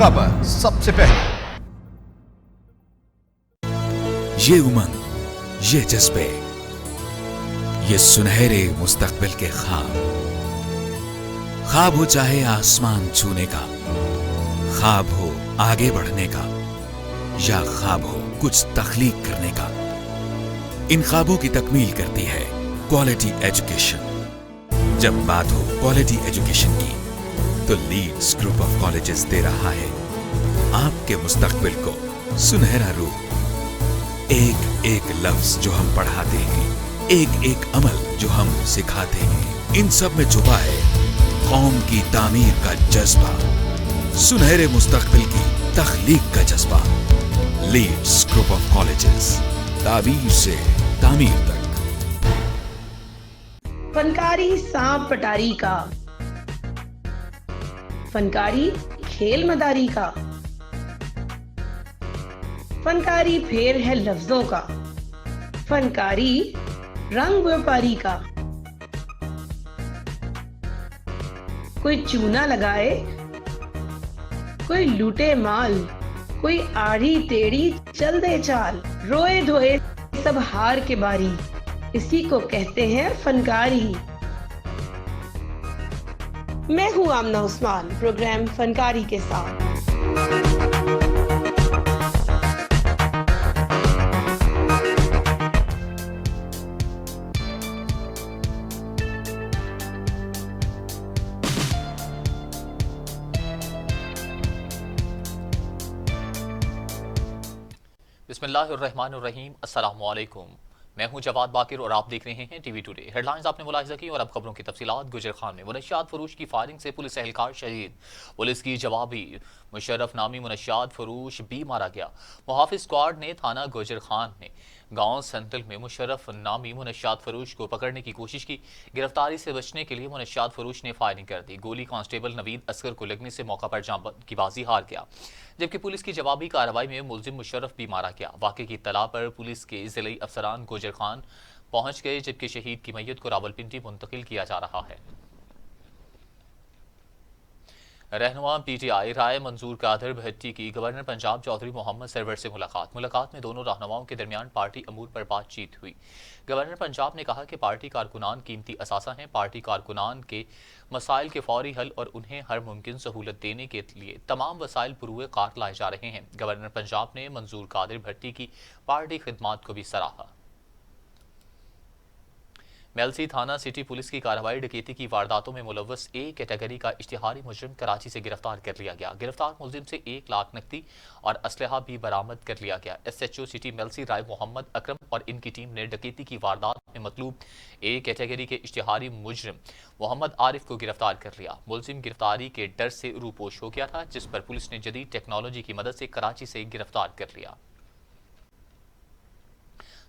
खबर सबसे पहले। ये उमंग, ये जज्बे, ये सुनहरे मुस्तकबिल के ख्वाब हो चाहे आसमान छूने का, ख्वाब हो आगे बढ़ने का, या ख्वाब हो कुछ तख्लीक करने का, इन ख्वाबों की तकमील करती है क्वालिटी एजुकेशन। जब बात हो क्वालिटी एजुकेशन की तो लीड्स ग्रुप ऑफ कॉलेजेस दे रहा है आपके मुस्तकबिल को सुनहरा रूप। एक एक लफ्ज जो हम पढ़ाते हैं, एक एक अमल जो हम सिखाते हैं, इन सब में छुपा है कौम की तामीर का जज्बा, सुनहरे मुस्तकबिल की तख्लीक का जज्बा। लीड्स ग्रुप ऑफ कॉलेजेस, ताबीर से तामीर तक। फनकारी सांप पटारी का, फनकारी खेल मदारी का, फनकारी फेर है लफ्जों का, फनकारी रंग व्यापारी का। कोई चूना लगाए, कोई लूटे माल, कोई आड़ी टेढ़ी चल दे चाल, रोए धोए सब हार के बारी, इसी को कहते हैं फनकारी। मैं हूं आमना उस्मान, प्रोग्राम फनकारी के साथ। बिस्मिल्लाहिर्रहमानिर्रहीम, अस्सलामुअलैकुम। मैं हूं जवाद बाकिर और आप देख रहे हैं टीवी टुडे। हेडलाइंस आपने मुलाहिजा की और अब खबरों की तफसीलात। गुजर खान में मुनशियात फरोश की फायरिंग से पुलिस एहलकार शहीद, पुलिस की जवाबी। मुशर्रफ नामी मुनशियात फरोश भी मारा गया। मुहाफिज स्क्वाड ने थाना गुजर खान में गांव संतल में मुशर्रफ नामी मुनशियात फरोश को पकड़ने की कोशिश की। गिरफ्तारी से बचने के लिए मुनशियात फरोश ने फायरिंग कर दी। गोली कांस्टेबल नवीद असगर को लगने से मौका पर जान की बाजी हार गया, जबकि पुलिस की जवाबी कार्रवाई में मुलजिम मुशर्रफ भी मारा गया। वाक़े की इत्तला पर पुलिस के ज़िले अफसरान गुजर खान पहुंच गए, जबकि शहीद की मैयत को रावलपिंडी मुंतकिल किया जा रहा है। रहनुमा पीटीआई राय मंजूर कादर भट्टी की गवर्नर पंजाब चौधरी मोहम्मद सरवर से मुलाकात में दोनों रहनुमाओं के दरमियान पार्टी अमूर पर बातचीत हुई। गवर्नर पंजाब ने कहा कि पार्टी कारकुनान कीमती असासा हैं। पार्टी कारकुनान के मसाइल के फौरी हल और उन्हें हर मुमकिन सहूलत देने के लिए तमाम वसाइल पुरुए कार लाए जा रहे हैं। गवर्नर पंजाब ने मंजूर कादर भट्टी की पार्टी खिदमात को भी सराहा। मेलसी थाना सिटी पुलिस की कार्रवाई, डकैती की वारदातों में मुलव्वस ए कैटेगरी का इश्तिहारी मुजरिम कराची से गिरफ्तार कर लिया गया। गिरफ्तार मुलजिम से 1 लाख नकदी और असलहा भी बरामद कर लिया गया। SHO सिटी मेलसी राय मोहम्मद अकरम और इनकी टीम ने डकैती की वारदात में मतलूब ए कैटेगरी के इश्तिहारी मुजरिम मोहम्मद आरिफ को गिरफ्तार कर लिया। मुलजिम गिरफ्तारी के डर से रूपोश हो गया था, जिस पर पुलिस ने जदीद टेक्नोलॉजी की मदद से कराची से गिरफ्तार कर लिया।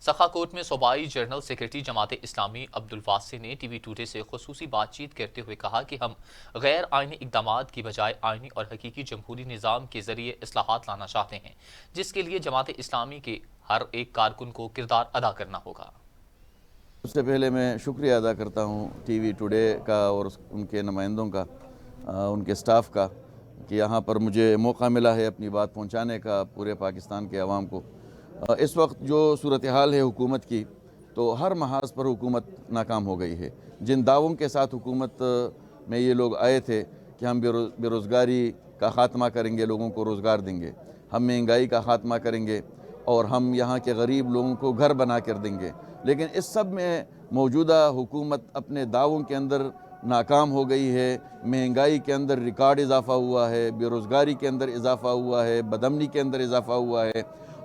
सखाकोट में सूबाई जनरल सेक्रेटरी जमात इस्लामी अब्दुल वासी ने टीवी टुडे से खुसूसी बातचीत करते हुए कहा कि हम गैर आइनी इक़दामात की बजाय आइनी और हकीकी जमहूरी निज़ाम के ज़रिए इस्लाहात लाना चाहते हैं, जिसके लिए जमात इस्लामी के हर एक कारकुन को किरदार अदा करना होगा। सबसे पहले मैं शुक्रिया अदा करता हूँ टीवी टुडे का और उनके नुमाइंदों का, उनके स्टाफ का, कि यहाँ पर मुझे मौका मिला है अपनी बात पहुँचाने का पूरे पाकिस्तान के अवाम को। इस वक्त जो सूरत हाल है हुकूमत की, तो हर महाज पर हुकूमत नाकाम हो गई है। जिन दावों के साथ हुकूमत में ये लोग आए थे कि हम बेरोज़गारी का ख़ात्मा करेंगे, लोगों को रोज़गार देंगे, हम महंगाई का ख़ात्मा करेंगे और हम यहाँ के गरीब लोगों को घर बना कर देंगे, लेकिन इस सब में मौजूदा हुकूमत अपने दावों के अंदर नाकाम हो गई है। महंगाई के अंदर रिकॉर्ड इजाफ़ा हुआ है, बेरोज़गारी के अंदर इजाफ़ा हुआ है, बदअमनी के अंदर इजाफ़ा हुआ है।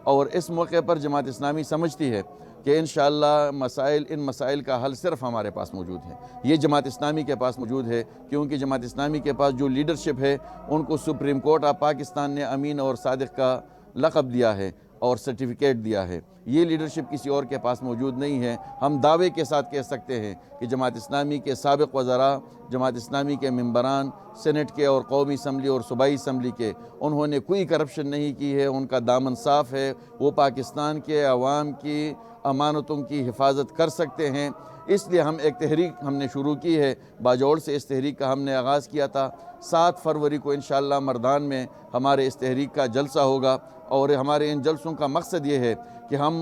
और इस मौके पर जमात इस्लामी समझती है कि इंशाअल्लाह इन मसाइल का हल सिर्फ हमारे पास मौजूद है, ये जमात इस्लामी के पास मौजूद है, क्योंकि जमात इस्लामी के पास जो लीडरशिप है, उनको सुप्रीम कोर्ट ऑफ पाकिस्तान ने अमीन और सादिक का लक़ब दिया है और सर्टिफिकेट दिया है। ये लीडरशिप किसी और के पास मौजूद नहीं है। हम दावे के साथ कह सकते हैं कि जमात इस्लामी के साबिक़ वज़रा, जमात इस्लामी के मेंबरान, सेनेट के और कौमी असम्बली और सूबाई असम्बली के, उन्होंने कोई करप्शन नहीं की है। उनका दामन साफ़ है। वो पाकिस्तान के अवाम की अमानतों की हिफाजत कर सकते हैं। इसलिए हम एक तहरीक हमने शुरू की है, बाजौड़ से इस तहरीक का हमने आगाज़ किया था। 7 फरवरी को इंशाअल्लाह मर्दान में हमारे इस तहरीक का जलसा होगा और हमारे इन जलसों का मकसद ये है कि हम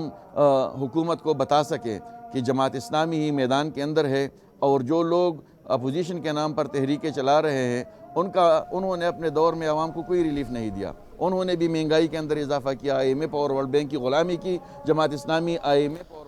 हुकूमत को बता सकें कि जमात इस्लामी ही मैदान के अंदर है और जो लोग अपोजिशन के नाम पर तहरीकें चला रहे हैं उन्होंने अपने दौर में आवाम को कोई रिलीफ नहीं दिया। उन्होंने भी महंगाई के अंदर इजाफा किया, IMF और वर्ल्ड बैंक की ग़ुलामी की। जमात इस्लामी IMF और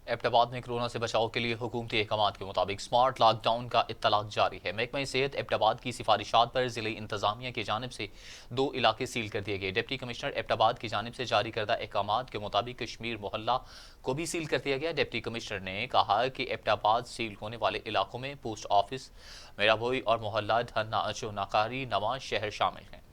एबटाबाद में कोरोना से बचाव के लिए हुकूमती अहकामात के मुताबिक स्मार्ट लॉकडाउन का इत्तलाक जारी है। महकमा सेहत एबटाबाद की सिफारिशात पर जिले इंतजामिया की जानिब से 2 इलाके सील कर दिए गए। डिप्टी कमिश्नर एबटाबाद की जानिब से जारी करदा अहकामात के मुताबिक कश्मीर मोहल्ला को भी सील कर दिया गया। डिप्टी कमिश्नर ने कहा कि एबटाबाद सील होने वाले इलाकों में पोस्ट ऑफिस, मेराभोई और मोहल्ला धन्ना अचो नाकारी नवाज शहर शामिल हैं।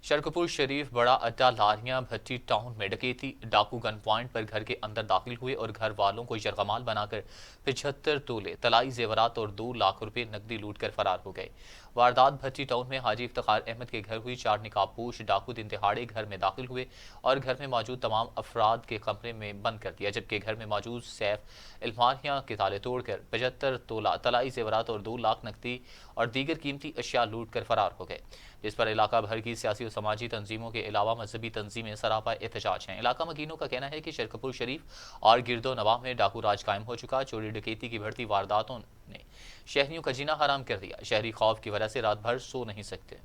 शरकपुर शरीफ बड़ा अड्डा लारियां भट्टी टाउन में डकैती, डाकू गन पॉइंट पर घर के अंदर दाखिल हुए और घर वालों को यरगमाल बनाकर 75 तोले तलाई जेवरात और 2 लाख रुपए नकदी लूट कर फरार हो गए। वारदात भट्टी टाउन में हाजी इफ्तिखार अहमद के घर हुई। 4 निकाबपोश डाकू दिन दिहाड़े घर में दाखिल हुए और घर में मौजूद तमाम अफराद के कमरे में बंद कर दिया, जबकि घर में मौजूद सैफ अलमारियां के ताले तोड़कर 75 तोला तलाई जेवरात और 2 लाख नकदी और दीगर कीमती अशिया लूट कर फरार हो गए, जिस पर इलाका भर की सियासी और समाजी तंजीमों के अलावा मजहबी तंजीमें सरापा एहतजाज हैं। इलाका मकीनों का कहना है कि शरकपुर शरीफ और गिरदो नवाह में डाकू राज कायम हो चुका। चोरी डकैती की बढ़ती वारदातों ने शहरियों का जीना हराम कर दिया। शहरी खौफ की वजह से रात भर सो नहीं सकते।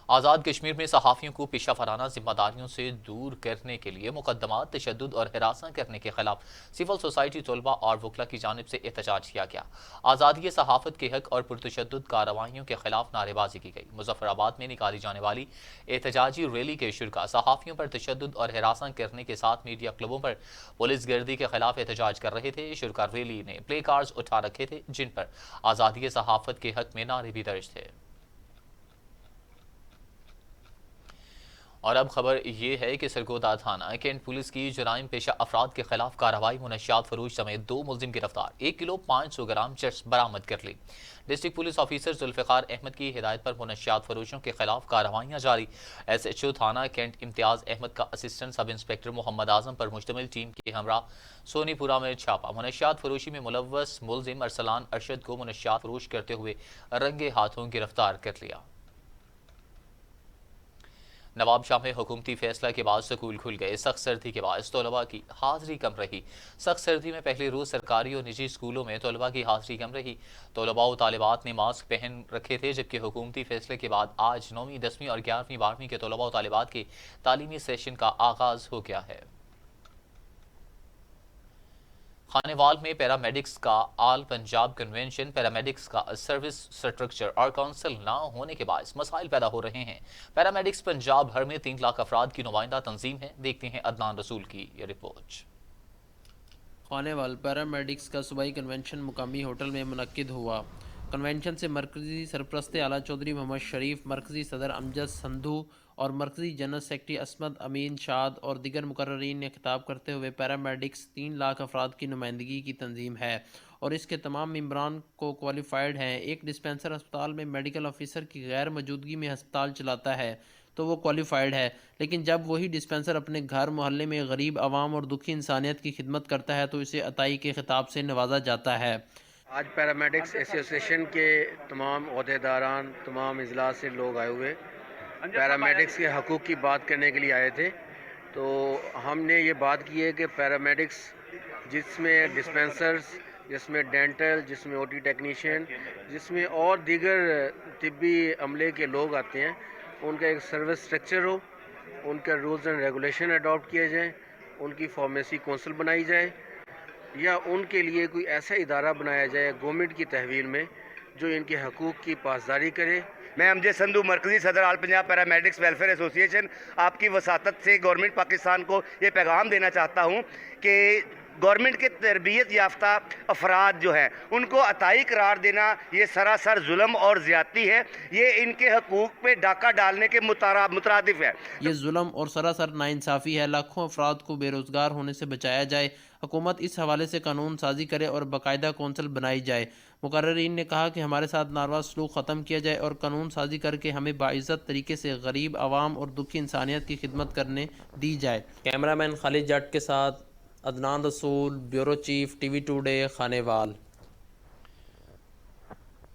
आज़ाद कश्मीर में सहाफ़ियों को पेशा वराना जिम्मेदारियों से दूर करने के लिए मुकदमात, तशद्दुद और हिरासा करने के खिलाफ सिविल सोसाइटी, तलबा और वकला की जानिब से एहतजाज किया गया। आज़ादी सहाफ़त के हक और पुरतशद्दुद कार्रवाइयों के खिलाफ नारेबाजी की गई। मुजफ्फराबाद में निकाली जाने वाली एहतजाजी रैली के शुरा सहाफ़ियों पर तशद्दुद और हिरासा करने के साथ मीडिया क्लबों पर पुलिस गर्दी के खिलाफ एहतजाज कर रहे थे। शुरा रैली ने प्ले कार्ड्स उठा रखे थे जिन पर आज़ादी सहाफ़त के हक में नारे भी दर्ज थे। और अब खबर ये है कि सरगोदा थाना कैंट पुलिस की जराइम पेशा अफराद के खिलाफ कार्रवाई, मुनशियात फरोश समेत 2 मुलजिम गिरफ्तार, 1 किलो 500 ग्राम चरस बरामद कर ली। District police officer Zulfikar Ahmad की हिदायत पर मुनशियात फरोशों के खिलाफ कार्रवाइयाँ जारी। SHO थाना कैंट इम्तियाज़ अहमद का assistant sub inspector Mohammad Azam पर मुश्तमिल टीम के हमरा सोनीपुरा में छापा। मुनशियात फरोशी में मुलव्वस मुलजिम अरसलान अरशद को मुनशियात फरोश करते हुए रंगे हाथों गिरफ्तार कर लिया। नवाबशाह में हुकूमती फैसला के बाद स्कूल खुल गए। सख्त सर्दी के बाद तलबा की हाजिरी कम रही। सख्त सर्दी में पहले रोज़ सरकारी और निजी स्कूलों में तलबा की हाजिरी कम रही। तलबा और तालिबात ने मास्क पहन रखे थे, जबकि हुकूमती फैसले के बाद आज 9वीं, 10वीं और 11वीं, 12वीं के तलबा और तालिबात के तालीमी सेशन का आगाज़ हो गया है। खानेवाल में पैरामेडिक्स का आल पंजाब कन्वेंशन, पैरामेडिक्स का सर्विस स्ट्रक्चर और काउंसिल ना होने के बाद मसाइल पैदा हो रहे हैं। पैरामेडिक्स पंजाब भर में 3 लाख अफराद की नुमाइंदा तंजीम है। देखते हैं अदनान रसूल की ये रिपोर्ट। खानेवाल पैरामेडिक्स का सूबाई कन्वेंशन मुकामी होटल में मुनक्किद हुआ। कन्वेंशन से मरकज़ी सरपरस्त आला चौधरी मोहम्मद शरीफ, मरकज़ी सदर अमजद संधू और मरकज़ी जनरल सेक्रेटरी असमद अमीन शाद और दिगर मुकर्ररीन ने खिताब करते हुए पैरामेडिक्स 3 लाख अफराद की नुमाइंदगी की तंजीम है और इसके तमाम मेम्बरान को क्वालिफाइड हैं। एक डिस्पेंसर अस्पताल में मेडिकल ऑफिसर की गैर मौजूदगी में अस्पताल चलाता है तो वो क्वालिफाइड है, लेकिन जब वही डिस्पेंसर अपने घर मोहल्ले में गरीब आवाम और दुखी इंसानियत की खिदमत करता है तो इसे अताई के खिताब से नवाजा जाता है। आज पैरामेडिक्स एसोसिएशन के तमाम अहदेदारान, तमाम इजलास से लोग आए हुए पैरामेडिक्स के हकूक़ की बात करने के लिए आए थे। तो हमने ये बात की है कि पैरामेडिक्स जिसमें डिस्पेंसर्स, जिसमें डेंटल, जिसमें OT टेक्नीशियन, जिसमें और दीगर तिब्बी अमले के लोग आते हैं, उनका एक सर्विस स्ट्रक्चर हो, उनका रूल्स एंड रेगुलेशन अडॉप्ट किए जाएँ, उनकी फार्मेसी कौंसिल बनाई जाए या उनके लिए कोई ऐसा इदारा बनाया जाए गवर्नमेंट की तहवील में जो इनके हकूक़ की पासदारी करे। मैं अमजद संधू, मरकज़ी सदर आल पंजाब पैरामेडिक्स वेलफेयर एसोसिएशन, आपकी वसातत से गवर्नमेंट पाकिस्तान को ये पैगाम देना चाहता हूँ कि गवर्नमेंट के तरबियत याफ्ता अफराद जो है उनको अताई करार देना ये सरासर जुल्म और ज़्यादती है। ये इनके हकूक़ पे डाका डालने के मुतरादिफ है। ये जुल्म और सरासर नाइंसाफ़ी है। लाखों अफराद को बेरोज़गार होने से बचाया जाए। हुकूमत इस हवाले से कानून साजी करे और बाकायदा कौंसल बनाई जाए। मुकर्रिरीन ने कहा कि हमारे साथ नारवा सलूक ख़त्म किया जाए और कानून साजी करके हमें बाइज़्ज़त तरीके से गरीब आवाम और दुखी इंसानियत की खिदमत करने दी जाए। कैमरामैन खालिद जट के साथ Adnan Rasool, bureau chief, TV today, Khanewal.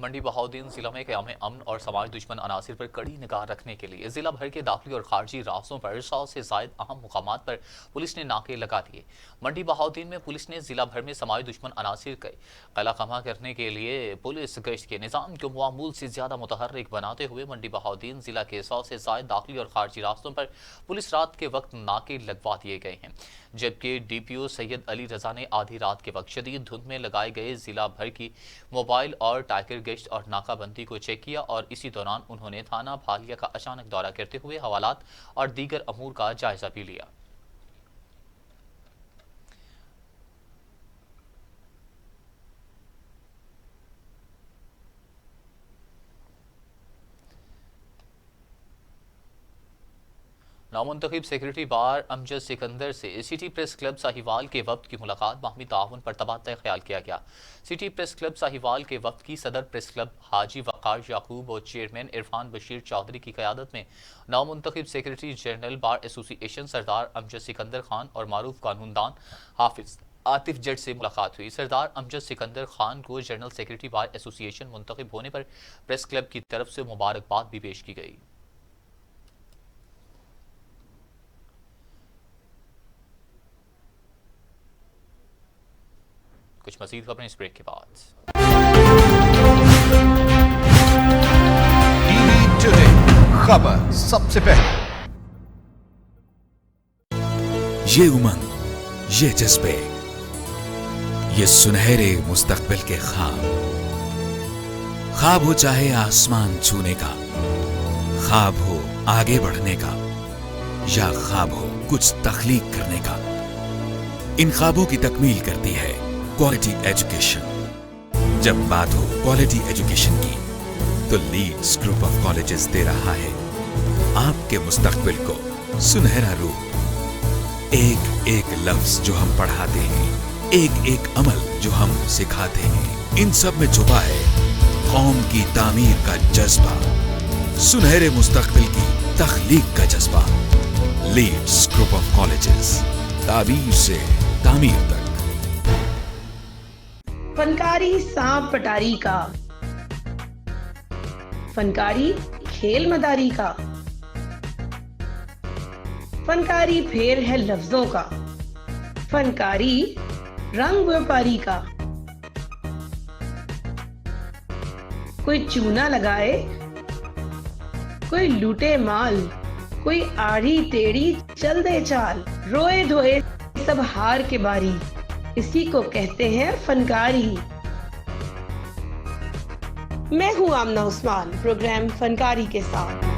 Mandi Bahauddin जिला में क़याम अमन और समाज दुश्मन अनासिर पर कड़ी निगाह रखने के लिए जिला भर के दाखिली और खारजी रास्तों पर 100 से ज़ायद अहम मुकामात पर पुलिस ने नाके लगा दिए। मंडी बहाउद्दीन में पुलिस ने जिला भर में समाज दुश्मन अनासिर के कलाकमा करने के लिए पुलिस गश्त के निज़ाम को मामूल से ज़्यादा मुतहर्रिक बनाते हुए मंडी बहाउद्दीन जिला के 100 से ज़ायद दाखिली और खारजी रास्तों पर पुलिस रात के वक्त नाके लगवा दिए गए हैं, जबकि DPO सैयद अली रजा ने आधी रात के वक्त शदीद धुंध में लगाए गए जिला भर की मोबाइल और टाइगर गश्त और नाकाबंदी को चेक किया और इसी दौरान उन्होंने थाना भालिया का अचानक दौरा करते हुए हवालात और दीगर अमूर का जायजा भी लिया। नामुंतखब सेक्रेटरी बार अमजद सिकंदर से सिटी प्रेस क्लब साहिवाल के वक्त की मुलाकात बाहमी ताउन पर तबादला ख्याल किया गया। सिटी प्रेस क्लब साहिवाल के वक्त की सदर प्रेस क्लब हाजी वक़ार याकूब और चेयरमैन इरफान बशीर चौधरी की क़यादत में नामुंतखब सेक्रेटरी जनरल बार एसोसिएशन सरदार अमजद सिकंदर खान और मारूफ कानूनदान हाफिज आतिफ जट से मुलाकात हुई। सरदार अमजद सिकंदर खान को जनरल सेक्रेटरी बार एसोसिएशन मुंतखब होने पर प्रेस क्लब की तरफ से मुबारकबाद भी पेश की गई। कुछ मज़ीद खबरें इस ब्रेक के बाद। टीवी टुडे खबर सबसे पहले। ये उमंग, ये जज्बे, ये सुनहरे मुस्तकबिल के ख्वाब हो चाहे आसमान छूने का, ख्वाब हो आगे बढ़ने का, या ख्वाब हो कुछ तख्लीक करने का, इन ख्वाबों की तकमील करती है क्वालिटी एजुकेशन। जब बात हो क्वालिटी एजुकेशन की तो लीड्स ग्रुप ऑफ कॉलेजेस दे रहा है आपके मुस्तकबिल को सुनहरा रूप। एक एक लफ्ज जो हम पढ़ाते हैं, एक एक अमल जो हम सिखाते हैं, इन सब में छुपा है कौम की तामीर का जज्बा, सुनहरे मुस्तकबिल की तख्लीक का जज्बा। लीड्स ग्रुप ऑफ कॉलेजेस, ताबीर से तामीर तक। फनकारी सांप पटारी का, फनकारी खेल मदारी का, फनकारी फेर है लफ्जों का, फनकारी रंग व्यापारी का। कोई चूना लगाए, कोई लूटे माल, कोई आड़ी टेढ़ी चल दे चाल, रोए धोए सब हार के बारी, इसी को कहते हैं फनकारी। मैं हूं आमना उस्मान, प्रोग्राम फनकारी के साथ।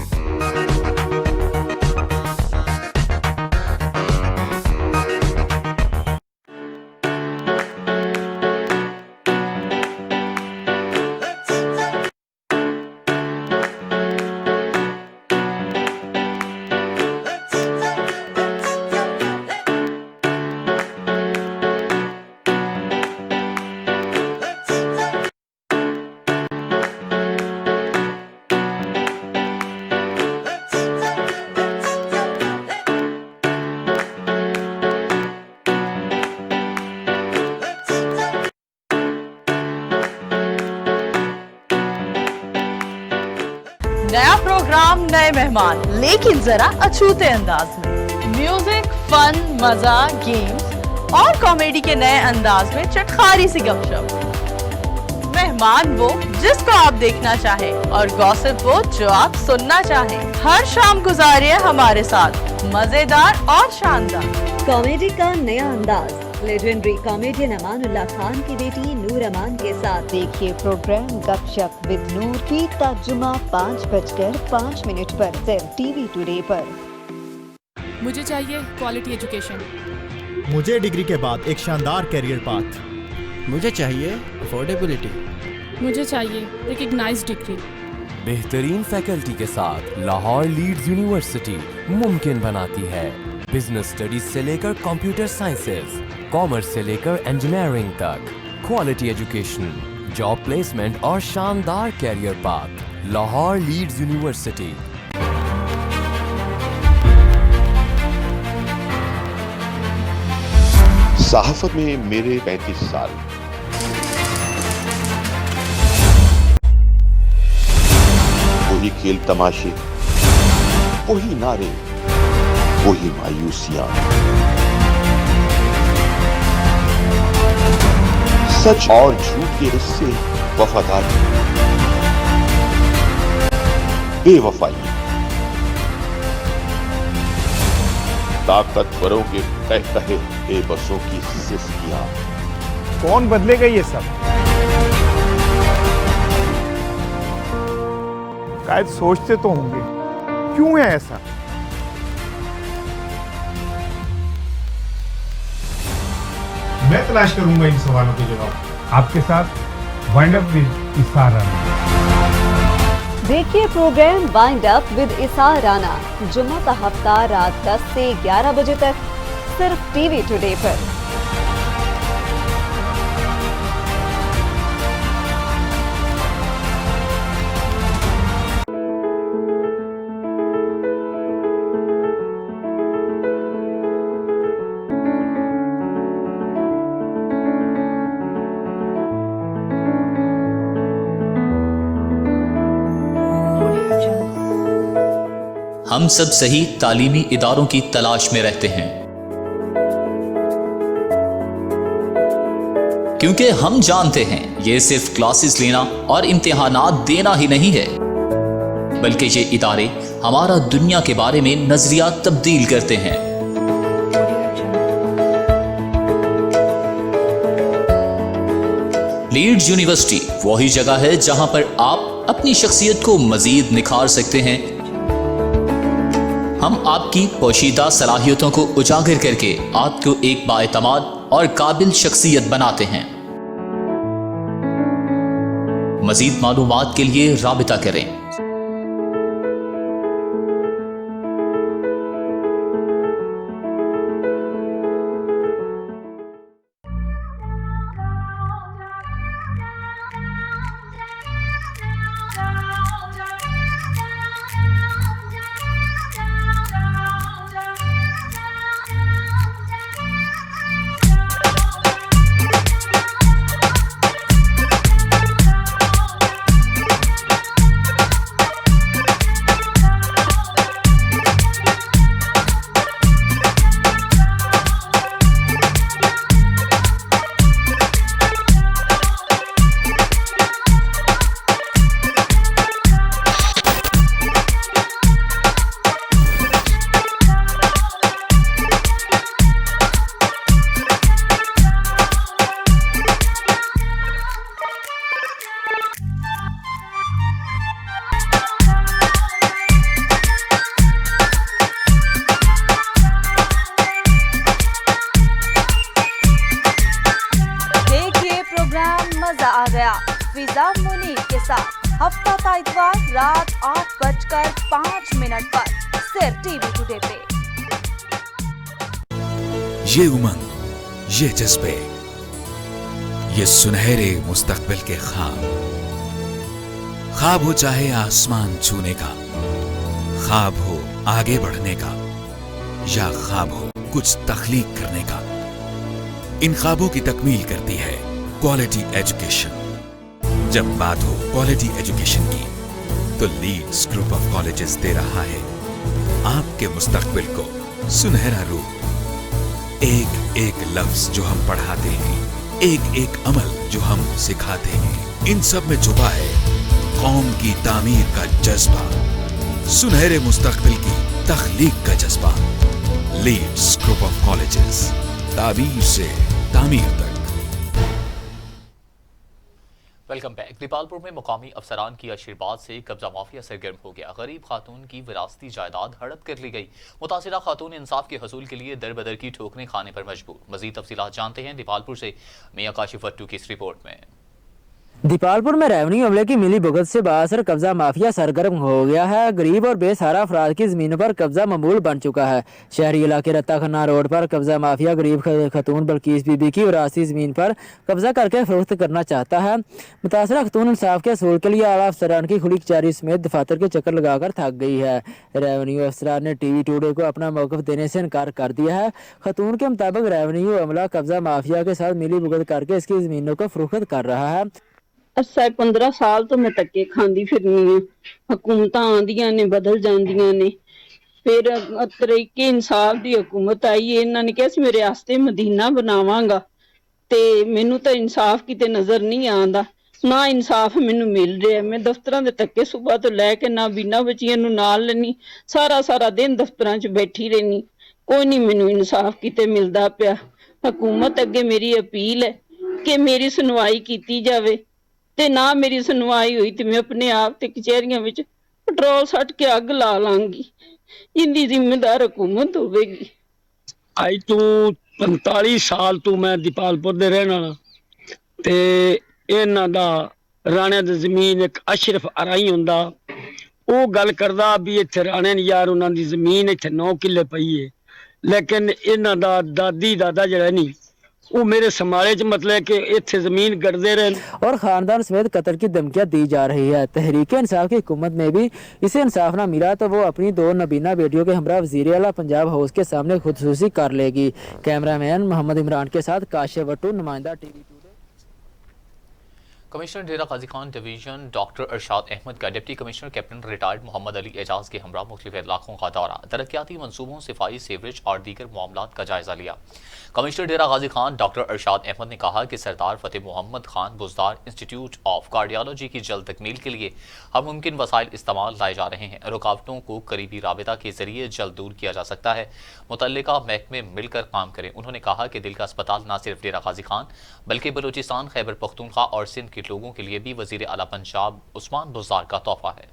नया प्रोग्राम, नए मेहमान, लेकिन जरा अछूते अंदाज में। म्यूजिक, फन, मजा, गेम्स और कॉमेडी के नए अंदाज में चटखारी सी गपशप। मेहमान वो जिसको आप देखना चाहें और गॉसिप वो जो आप सुनना चाहें। हर शाम गुजारिए हमारे साथ मजेदार और शानदार कॉमेडी का नया अंदाज। लेजेंडरी कॉमेडियन अमानुल्लाह खान की बेटी नूर अमान के साथ देखिए प्रोग्राम गपशप विद नूर की जुमा 5:05 पर सिर्फ TV टुडे पर। मुझे चाहिए क्वालिटी एजुकेशन, मुझे डिग्री के बाद एक शानदार करियर पाथ। मुझे चाहिए अफोर्डेबिलिटी। मुझे चाहिए रिकग्नाइज्ड डिग्री। बेहतरीन फैकल्टी के साथ लाहौर लीड्स यूनिवर्सिटी मुमकिन बनाती है बिजनेस स्टडीज से लेकर कंप्यूटर साइंसेज, कॉमर्स से लेकर इंजीनियरिंग तक, क्वालिटी एजुकेशन, जॉब प्लेसमेंट और शानदार career path. Lahore Leeds university. सहाफत में मेरे 35 साल। वही खेल तमाशे, वही नारे, वही मायूसियां। सच और झूठ के रिश्ते, वफादारी, बेवफाई, ताकतवरों के तह तहे बेबसों की सिस्कियां। कौन बदलेगा ये सब? शायद सोचते तो होंगे क्यों है ऐसा। मैं तलाश करूंगा इन सवालों के जवाब आपके साथ वाइंड अप विद इसार राना। देखिए प्रोग्राम वाइंड अप विद इसार राना जुम्मा का हफ्ता रात 10 से 11 बजे तक सिर्फ टीवी टुडे पर। हम सब सही तालीमी इदारों की तलाश में रहते हैं, क्योंकि हम जानते हैं ये सिर्फ क्लासेस लेना और इम्तिहानात देना ही नहीं है, बल्कि ये इदारे हमारा दुनिया के बारे में नजरिया तब्दील करते हैं। लीड्स यूनिवर्सिटी वही जगह है जहां पर आप अपनी शख्सियत को मजीद निखार सकते हैं। हम आपकी पोशीदा सलाहियतों को उजागर करके आपको एक बाएतमाद और काबिल शख्सियत बनाते हैं। मजीद मालूमात के लिए राबिता करें। हफ्ता का इतवार रात 8:05 पर सिर्फ टीवी टुडे पे। ये उमंग, ये जज्बे, ये सुनहरे मुस्तकबिल के ख्वाब। ख्वाब हो चाहे आसमान छूने का, ख्वाब हो आगे बढ़ने का, या ख्वाब हो कुछ तख्लीक करने का, इन ख्वाबों की तकमील करती है क्वालिटी एजुकेशन। जब बात हो क्वालिटी एजुकेशन की, तो लीड्स ग्रुप ऑफ कॉलेजेस दे रहा है आपके मुस्तकबिल को सुनहरा रूप। एक एक लफ्ज जो हम पढ़ाते हैं, एक एक अमल जो हम सिखाते हैं, इन सब में छुपा है कौम की तामीर का जज्बा, सुनहरे मुस्तकबिल की तख्लीक का जज्बा। लीड्स ग्रुप ऑफ कॉलेजेस, ताबीर से तामीर तक। Welcome back. दीपालपुर में मुकामी अफसरान की आशीर्वाद से कब्जा माफिया सरगर्म हो गया। गरीब खातून की विरासती जायदाद हड़प कर ली गई। मुतासिरा खातून इंसाफ के हसूल के लिए दर बदर की ठोकरें खाने पर मजबूर। मजीद तफसीलात जानते हैं दीपालपुर से मियां काशिफ वट्टू की इस रिपोर्ट में। दीपालपुर में रेवन्यू अमले की मिली भुगत से बासर कब्जा माफिया सरगर्म हो गया है। गरीब और बेसहारा अफराद की जमीनों पर कब्जा मामूल बन चुका है। शहरी इलाके रत्ता खन्ना रोड पर कब्जा माफिया गरीब खतून बल्कीस बीबी की विरासती जमीन पर कब्जा करके फरोख्त करना चाहता है। मुतासरा खतून इंसाफ के असूल के लिए आला अफसरान की खुली कचहरी समेत दफातर के चक्कर लगाकर थक गई है। रेवन्यू अफसरान ने टीवी टुडे को अपना मौकफ देने से इनकार कर दिया है। खतून के मुताबिक रेवन्यू अमला कब्जा माफिया के साथ मिली भुगत करके इसकी जमीनों को फरोख्त कर रहा है। 15 साल तो मैं धक्के खांदी फिरनी है। हुकूमत आंदियां ने बदल जांदियां ने, फिर तरीके इंसाफ दी हुकूमत आई है। इन्होंने ने कहा मेरे वास्ते मदीना बनावांगा ते मैनू तो इंसाफ किते नजर नहीं आंदा, ना इंसाफ मैनू मिल रहा है। मैं दफ्तरां दे धक्के सुबह तो लैके ना बिना बच्चियां नू नाल लैनी, सारा दिन दफ्तरां च बैठी रहनी, कोई नहीं मैनू इंसाफ किते मिलदा पिया। हुकूमत अगे मेरी अपील है कि मेरी सुनवाई कीती जावे ते ना मेरी सुनवाई हुई तो मैं अपने आप ते कचहरियां विच पेट्रोल सट के अग ला लांगी। इनकी जिम्मेदार हुकूमत होगी। आज तो 45 साल तो मैं दीपालपुर दे रहने वाला ते इन्हां दा राणे दी जमीन एक अशरफ अराई हुंदा, वो गल करदा भी इत्थे राणे ने यार उन्हां दी जमीन इत्थे 9 किले पई है, लेकिन इन्हां दा दादी दादा जिहड़ा नहीं वो मेरे समाले च मतलब कि इत्थे जमीन गड़दे रहे और खानदान समेत कत्ल की धमकियां दी जा रही है। तहरीक इंसाफ की हुकूमत में भी इसे इंसाफ ना मिला तो वो अपनी 2 नबीना बेटियों के हमरा वज़ीर आला पंजाब हाउस के सामने खुदसूसी कर लेगी। कैमरामैन मोहम्मद इमरान के साथ काशिफ वट्टू, नुमाइंदा TV. Commissioner Dera Ghazi Khan division doctor Arshad Ahmad का deputy commissioner captain retired Muhammad Ali Ejaz के हमरा मुख्तलिफ इलाकों का दौरा, तरक्याती मनसूबों, सफाई, सीवरेज और दीगर मामलात का जायजा लिया। कमिश्नर डेरा गाजी खान डॉक्टर अरशाद अहमद ने कहा कि Sardar Fateh Muhammad Khan Buzdar institute of cardiology की जल्द तकमील के लिए हर मुमकिन वसाइल इस्तेमाल लाए जा रहे हैं। रुकावटों को करीबी राबिता के जरिए जल्द दूर किया जा सकता है। मुतल्लिका महकमे मिलकर काम करें। उन्होंने कहा कि दिल का अस्पताल न सिर्फ डेरा गाजी खान बल्कि बलूचिस्तान, खैबर पख्तूनख्वा और सिंध के लोगों के लिए भी वजीर आला पंजाब उस्मान बुज़दार का तोहफा है।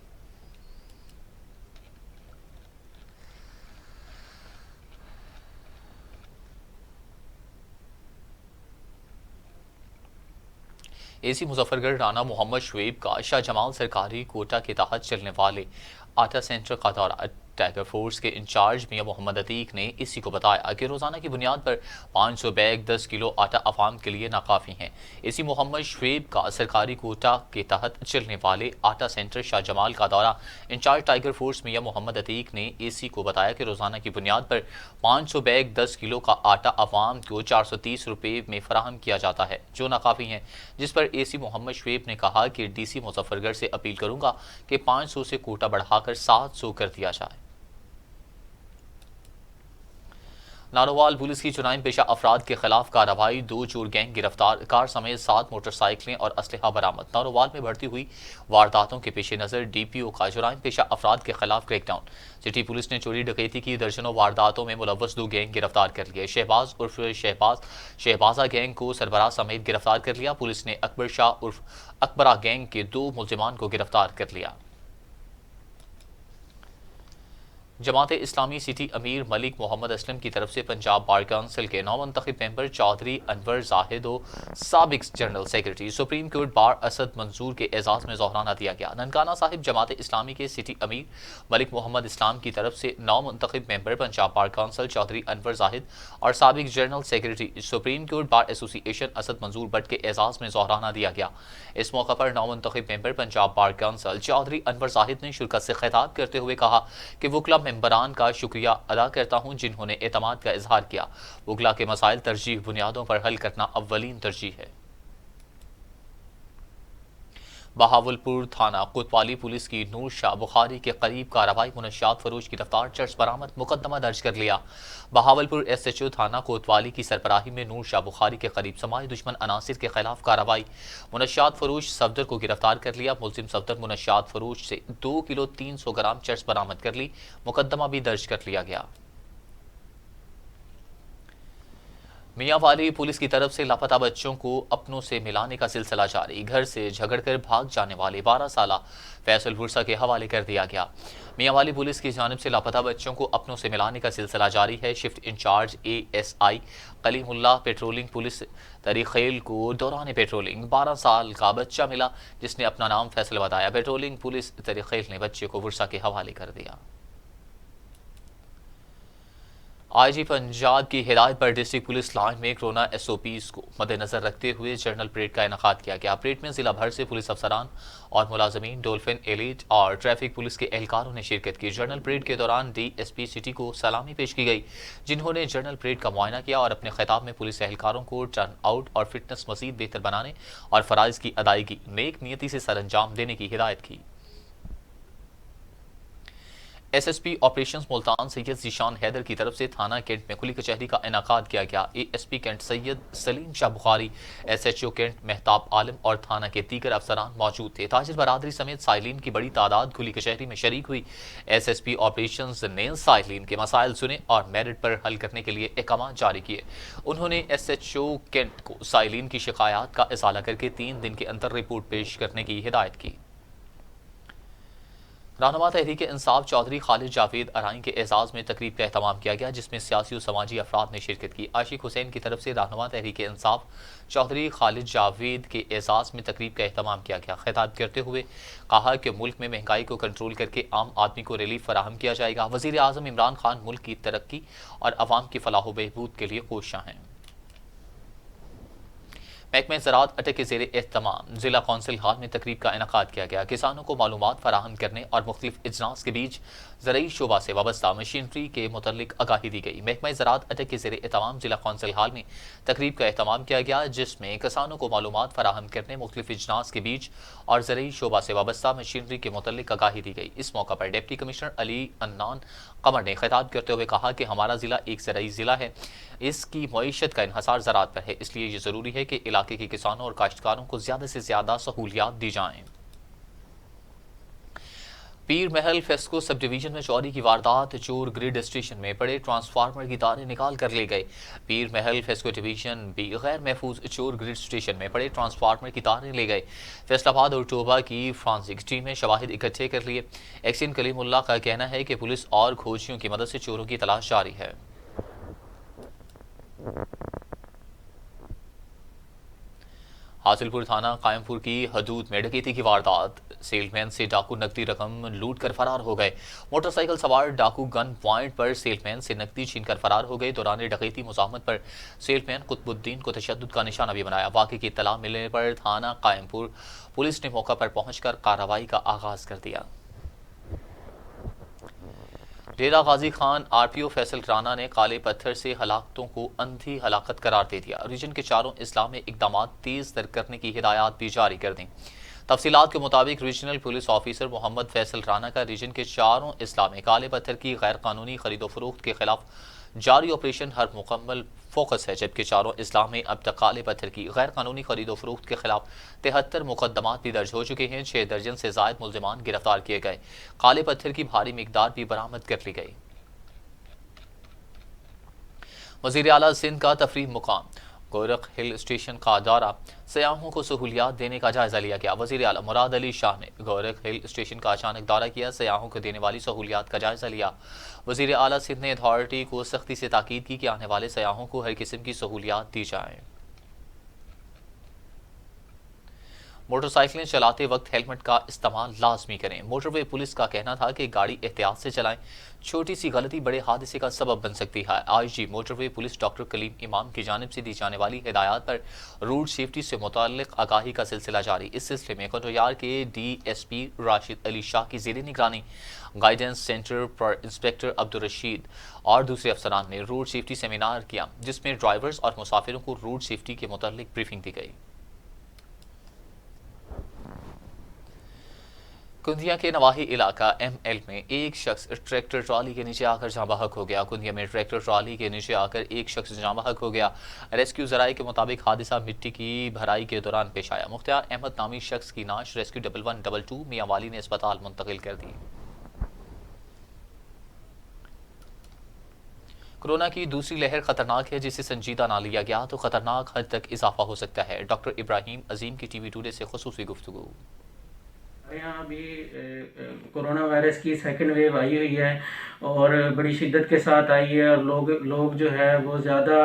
एसी मुजफ्फरगढ़ राना मोहम्मद शुएब का शाह जमाल सरकारी कोटा के तहत चलने वाले आटा सेंटर का दौरा। टाइगर फोर्स के इंचार्ज मियां मोहम्मद अतीक ने इसी को बताया कि रोजाना की बुनियाद पर 500 बैग 10 किलो आटा अवाम के लिए नाकाफी हैं। इसी मोहम्मद शुएब का सरकारी कोटा के तहत चलने वाले आटा सेंटर शाह जमाल का दौरा। इंचार्ज टाइगर फोर्स मियां मोहम्मद अतीक ने एसी को बताया कि रोजाना की बुनियाद पर 500 बैग 10 किलो का आटा अवाम को 430 रुपये में फराहम किया जाता है, जो नाकाफी हैं। जिस पर एसी मोहम्मद शुएब ने कहा कि डीसी मुजफ्फरगढ़ से अपील करूंगा कि 500 से कोटा बढ़ाकर 700 कर दिया जाए। नारोवाल पुलिस की जुराइम पेशा अफराद के खिलाफ कार्रवाई, 2 चोर गैंग गिरफ्तार, कार समेत 7 मोटरसाइकिलें और असलहा बरामद। नारोवाल में बढ़ती हुई वारदातों के पेश नज़र डीपीओ का जुराइम पेशा अफराद के खिलाफ क्रैकडाउन। सिटी पुलिस ने चोरी डकैती की दर्जनों वारदातों में मुलव्वस 2 गैंग गिरफ्तार कर लिए। शहबाज उर्फ शहबाजा गैंग को सरबराह समेत गिरफ्तार कर लिया। पुलिस ने अकबर शाह उर्फ अकबरा गैंग के 2 मुल्जिमान को गिरफ्तार कर लिया। जमात इस्लामी सिटी अमीर मलिक मोहम्मद असलम की तरफ से पंजाब बार काउंसिल के नौमंतखब मेंबर चौधरी अनवर जाहिद और साबिक जनरल सेक्रेटरी सुप्रीम कोर्ट बार असद मंसूर के एजाज में जोहराना दिया गया। ननकाना साहिब जमात इस्लामी के सिटी अमीर मलिक मोहम्मद इस्लाम की तरफ से नौमंतखब member Punjab bar council Chaudhry Anwar Zahid और साबिक general secretary supreme court bar association Asad Mansoor Butt के एजाज में जोहराना दिया गया। इस मौका पर नौमंतखब member Punjab bar council Chaudhry Anwar Zahid ने शिरकत से खिताब करते हुए कहा कि वकला मेंबरान का शुक्रिया अदा करता हूं जिन्होंने एतमाद का इजहार किया। वकला के मसाइल तरजीह बुनियादों पर हल करना अव्वलीन तरजीह है। बहावलपुर थाना कोतवाली पुलिस की नूर शाह बुखारी के करीब कार्रवाई, मुनशियात फरोश की गिरफ्तार, चर्च बरामद, मुकदमा दर्ज कर लिया। बहावलपुर SHO थाना कोतवाली की सरबराही में नूर शाह बुखारी के करीब समाई दुश्मन अनासिर के खिलाफ कार्रवाई, मुनशियात फरोश सफदर को गिरफ्तार कर लिया। मुलजिम सफदर मुनशियात फरोश से 2 किलो 300 ग्राम चर्च बरामद कर ली, मुकदमा भी दर्ज कर लिया गया। मियांवाली पुलिस की तरफ से लापता बच्चों को अपनों से मिलाने का सिलसिला जारी। घर से झगड़कर भाग जाने वाले 12 साला फैसल बुरसा के हवाले कर दिया गया। मियांवाली पुलिस की जानिब से लापता बच्चों को अपनों से मिलाने का सिलसिला जारी है। Shift incharge ASI Kalimullah patrolling police Tarikhel को दौरान पेट्रोलिंग 12 साल का बच्चा मिला, जिसने अपना नाम फैसल बताया। पेट्रोलिंग पुलिस तरीखेल ने बच्चे को बुरसा के हवाले कर दिया। IG पंजाब की हिदायत पर डिस्ट्रिक्ट पुलिस लाइन में कोरोना SOPs को मद्देनजर रखते हुए जनरल परेड का इनेकाद किया गया। परेड में जिला भर से पुलिस अफसरान और मुलाजमीन, डोल्फिन एलीट और ट्रैफिक पुलिस के एहलकारों ने शिरकत की। जनरल परेड के दौरान DSP सिटी को सलामी पेश की गई, जिन्होंने जनरल परेड का मुआयना किया और अपने खिताब में पुलिस एहलकारों को टर्न आउट और फिटनेस मजीद बेहतर बनाने और फराइज की अदायगी नेक नियति से सरअंजाम देने की हिदायत की। SSP ऑपरेशंस मुल्तान सैयद जीशान हैदर की तरफ से थाना कैंट में खुली कचहरी का इनेकाद किया गया। ASP cantt Syed Saleem Shah Bukhari, SHO cantt Mehtab Alam और थाना के दीगर अफसरान मौजूद थे। ताजिर बरादरी समेत साइलिन की बड़ी तादाद खुली कचहरी में शरीक हुई। SSP ऑपरेशंस ने साइलिन के मसाइल सुने और मेरिट पर हल करने के लिए अहकाम जारी किए। उन्होंने SHO कैंट को साइलिन की शिकायत का इजाला करके 3 दिन के अंदर रिपोर्ट पेश करने की हिदायत की। रहनुमा तहरीक इंसाफ चौधरी खालिद जावेद अराई के एजाज़ में तकरीब का एहतमाम किया गया, जिसमें सियासी और समाजी अफराद ने शिरकत की। आशिक हुसैन की तरफ से रहनुमा तहरीक इंसाफ चौधरी खालिद जावेद के एजाज़ में तकरीब का एहतमाम किया गया। खिताब करते हुए कहा कि मुल्क में महंगाई को कंट्रोल करके आम आदमी को रिलीफ फराहम किया जाएगा। वज़ीर आज़म इमरान खान मुल्क की तरक्की और अवाम की फलाह बहबूद के लिए कोशियां हैं। महकमे ज़राअत अटक के ज़ेरे एहतमाम जिला कौंसिल हॉल में तकरीब का इनेकाद किया गया। किसानों को मालूमात फराहम करने और मुख्तलिफ इजलास के बीच ज़रूरी शोबा से वाबस्ता मशीनरी के मुतल्लिक आगाही दी गई। महकमा ज़राअत अटक के ज़ेरे एहतमाम जिला कौंसिल हॉल में तकरीब का एहतमाम किया गया, जिसमें किसानों को मालूमात फराहम करने, मुख्तलिफ इजलास के बीच और ज़रूरी शोबा से वाबस्ता मशीनरी के मुतल्लिक आगाही दी गई। इस मौका पर डिप्टी कमिश्नर अली अन्नान कमर ने खिताब करते हुए कहा कि हमारा ज़िला एक ज़राई ज़िला है, इसकी मईशत का इन्हसार ज़राअत पर है, इसलिए ये ज़रूरी है कि इलाके के किसानों और काश्तकारों को ज़्यादा से ज़्यादा सहूलियात दी जाएँ। पीर महल फेस्को सब डिवीजन में चोरी की वारदात, चोर ग्रिड स्टेशन में पड़े ट्रांसफार्मर की तारें निकाल कर ले गए। पीर महल फेस्को डिवीजन भी गैर महफूज चोर ग्रिड स्टेशन में पड़े ट्रांसफार्मर की तारें ले गए। फैसलाबाद और टोबा की फ्रांसिक टीमें शवाहिद इकट्ठे कर लिए। एक्सिन कलीमुल्लाह का कहना है कि पुलिस और खोजियों की मदद से चोरों की तलाश जारी है। हासिलपुर थाना कायमपुर की हदूद में डकैती की वारदात, सेलमैन से डाकू नकदी रकम लूट कर फरार हो गए। मोटरसाइकिल सवार डाकू गन पॉइंट पर सेलमैन से नकदी छीनकर फरार हो गए। दौरान डकैती मुज़ाहमत पर सेलमैन कुतुबुद्दीन को तशद्दुद का निशाना भी बनाया। वाक़े की इत्तला मिलने पर थाना कायमपुर पुलिस ने मौका पर पहुंचकर कार्रवाई का आगाज कर दिया। डेरा गाजी खान RPO फैसल राना ने काले पत्थर से हलाकतों को अंधी हलाकत करार दे दिया। रीजन के चारों इस्लाह में इकदाम तेज तर करने की हिदायत भी जारी कर दी। तफसीलात के मुताबिक regional police officer Muhammad Faisal Rana का रीजन के चारों इस्लाह में काले पत्थर की गैर कानूनी खरीदो फरोख्त के खिलाफ जारी ऑपरेशन हर मुकम्मल फोकस है, जबकि चारों इस्लाह में अब तक काले पत्थर की गैर कानूनी खरीदो फरोख्त के खिलाफ 73 मुकदमात भी दर्ज हो चुके हैं। 6 दर्जन से जायद मुल्जिमान गिरफ्तार किए गए। काले पत्थर की भारी मिकदार भी बरामद कर ली गई। वज़ीर आला सिंध का तफरीह मुकाम गोरख हिल स्टेशन का दौरा, सयाहों को सहूलियात देने का जायजा लिया गया। वज़ीर आला मुराद अली शाह ने गोरख हिल स्टेशन का अचानक दौरा किया, सयाहों को देने वाली सहूलियात का जायजा लिया। वज़ीर आला सिंध ने अथॉरिटी को सख्ती से ताकीद की कि आने वाले सयाहों को हर किस्म की सहूलियात दी जाए। मोटरसाइकिलें चलाते वक्त हेलमेट का इस्तेमाल लाजमी करें। मोटरवे पुलिस का कहना था कि गाड़ी एहतियात से चलाएं, छोटी सी गलती बड़े हादसे का सबब बन सकती है। IG motorway police doctor Kaleem Imam की जानिब से दी जाने वाली हिदायत पर रोड सेफ्टी से मुताल्लिक आगाही का सिलसिला जारी। इस सिलसिले में कोटयार के DSP राशिद अली शाह की ज़ेरे निगरानी गाइडेंस सेंटर पर इंस्पेक्टर अब्दुल रशीद और दूसरे अफसरान ने रोड सेफ्टी सेमिनार किया, जिसमें ड्राइवर्स और मुसाफिरों को रोड सेफ्टी के मुताल्लिक ब्रीफिंग दी गई। कुंदिया के नवाही इलाका ML में एक शख्स ट्रैक्टर ट्रॉली के नीचे आकर जाँ बहक हो गया। कुंदिया में ट्रैक्टर ट्रॉली के नीचे आकर एक शख्स जाँ बहक हो गया। रेस्क्यू जराये के मुताबिक हादसा मिट्टी की भराई के दौरान पेश आया। मुख्तार अहमद नामी शख्स की नाश रेस्क्यू 1122 मियांवाली ने अस्पताल मुंतकिल कर दी। कोरोना की दूसरी लहर खतरनाक है, जिसे संजीदा ना लिया गया तो खतरनाक हद तक इजाफा हो सकता है। डॉक्टर इब्राहिम अजीम की टीवी टुडे से खुसूसी गुफ्तगू। हमारे यहाँ अभी कोरोना वायरस की सेकंड वेव आई हुई है और बड़ी शिद्दत के साथ आई है और लोग जो है वो ज़्यादा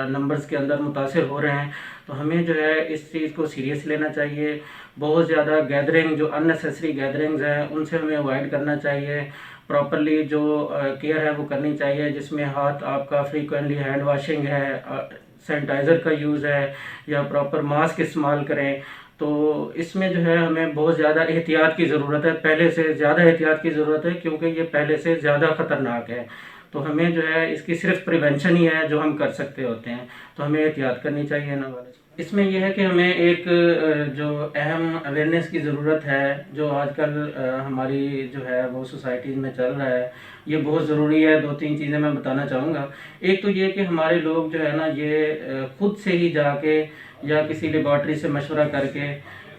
नंबर्स के अंदर मुतासिर हो रहे हैं। तो हमें जो है इस चीज़ को सीरियस लेना चाहिए। बहुत ज़्यादा गैदरिंग, जो अननेसेसरी गैदरिंग्स हैं, उनसे हमें अवॉइड करना चाहिए। प्रॉपरली जो केयर है वो करनी चाहिए, जिसमें हाथ आपका फ्रीक्वेंटली हैंड वाशिंग है, सैनिटाइज़र का यूज़ है या प्रॉपर मास्क इस्तेमाल करें। तो इसमें जो है हमें बहुत ज़्यादा एहतियात की ज़रूरत है, पहले से ज़्यादा एहतियात की ज़रूरत है, क्योंकि ये पहले से ज़्यादा ख़तरनाक है। तो हमें जो है इसकी सिर्फ प्रिवेंशन ही है जो हम कर सकते होते हैं, तो हमें एहतियात करनी चाहिए ना वाले। इसमें यह है कि हमें एक जो अहम अवेयरनेस की ज़रूरत है, जो आजकल हमारी जो है वो सोसाइटीज़ में चल रहा है, ये बहुत ज़रूरी है। 2-3 चीज़ें मैं बताना चाहूँगा। एक तो ये कि हमारे लोग जो है ना, ये खुद से ही जाके या किसी लेबॉर्ट्री से मशवरा करके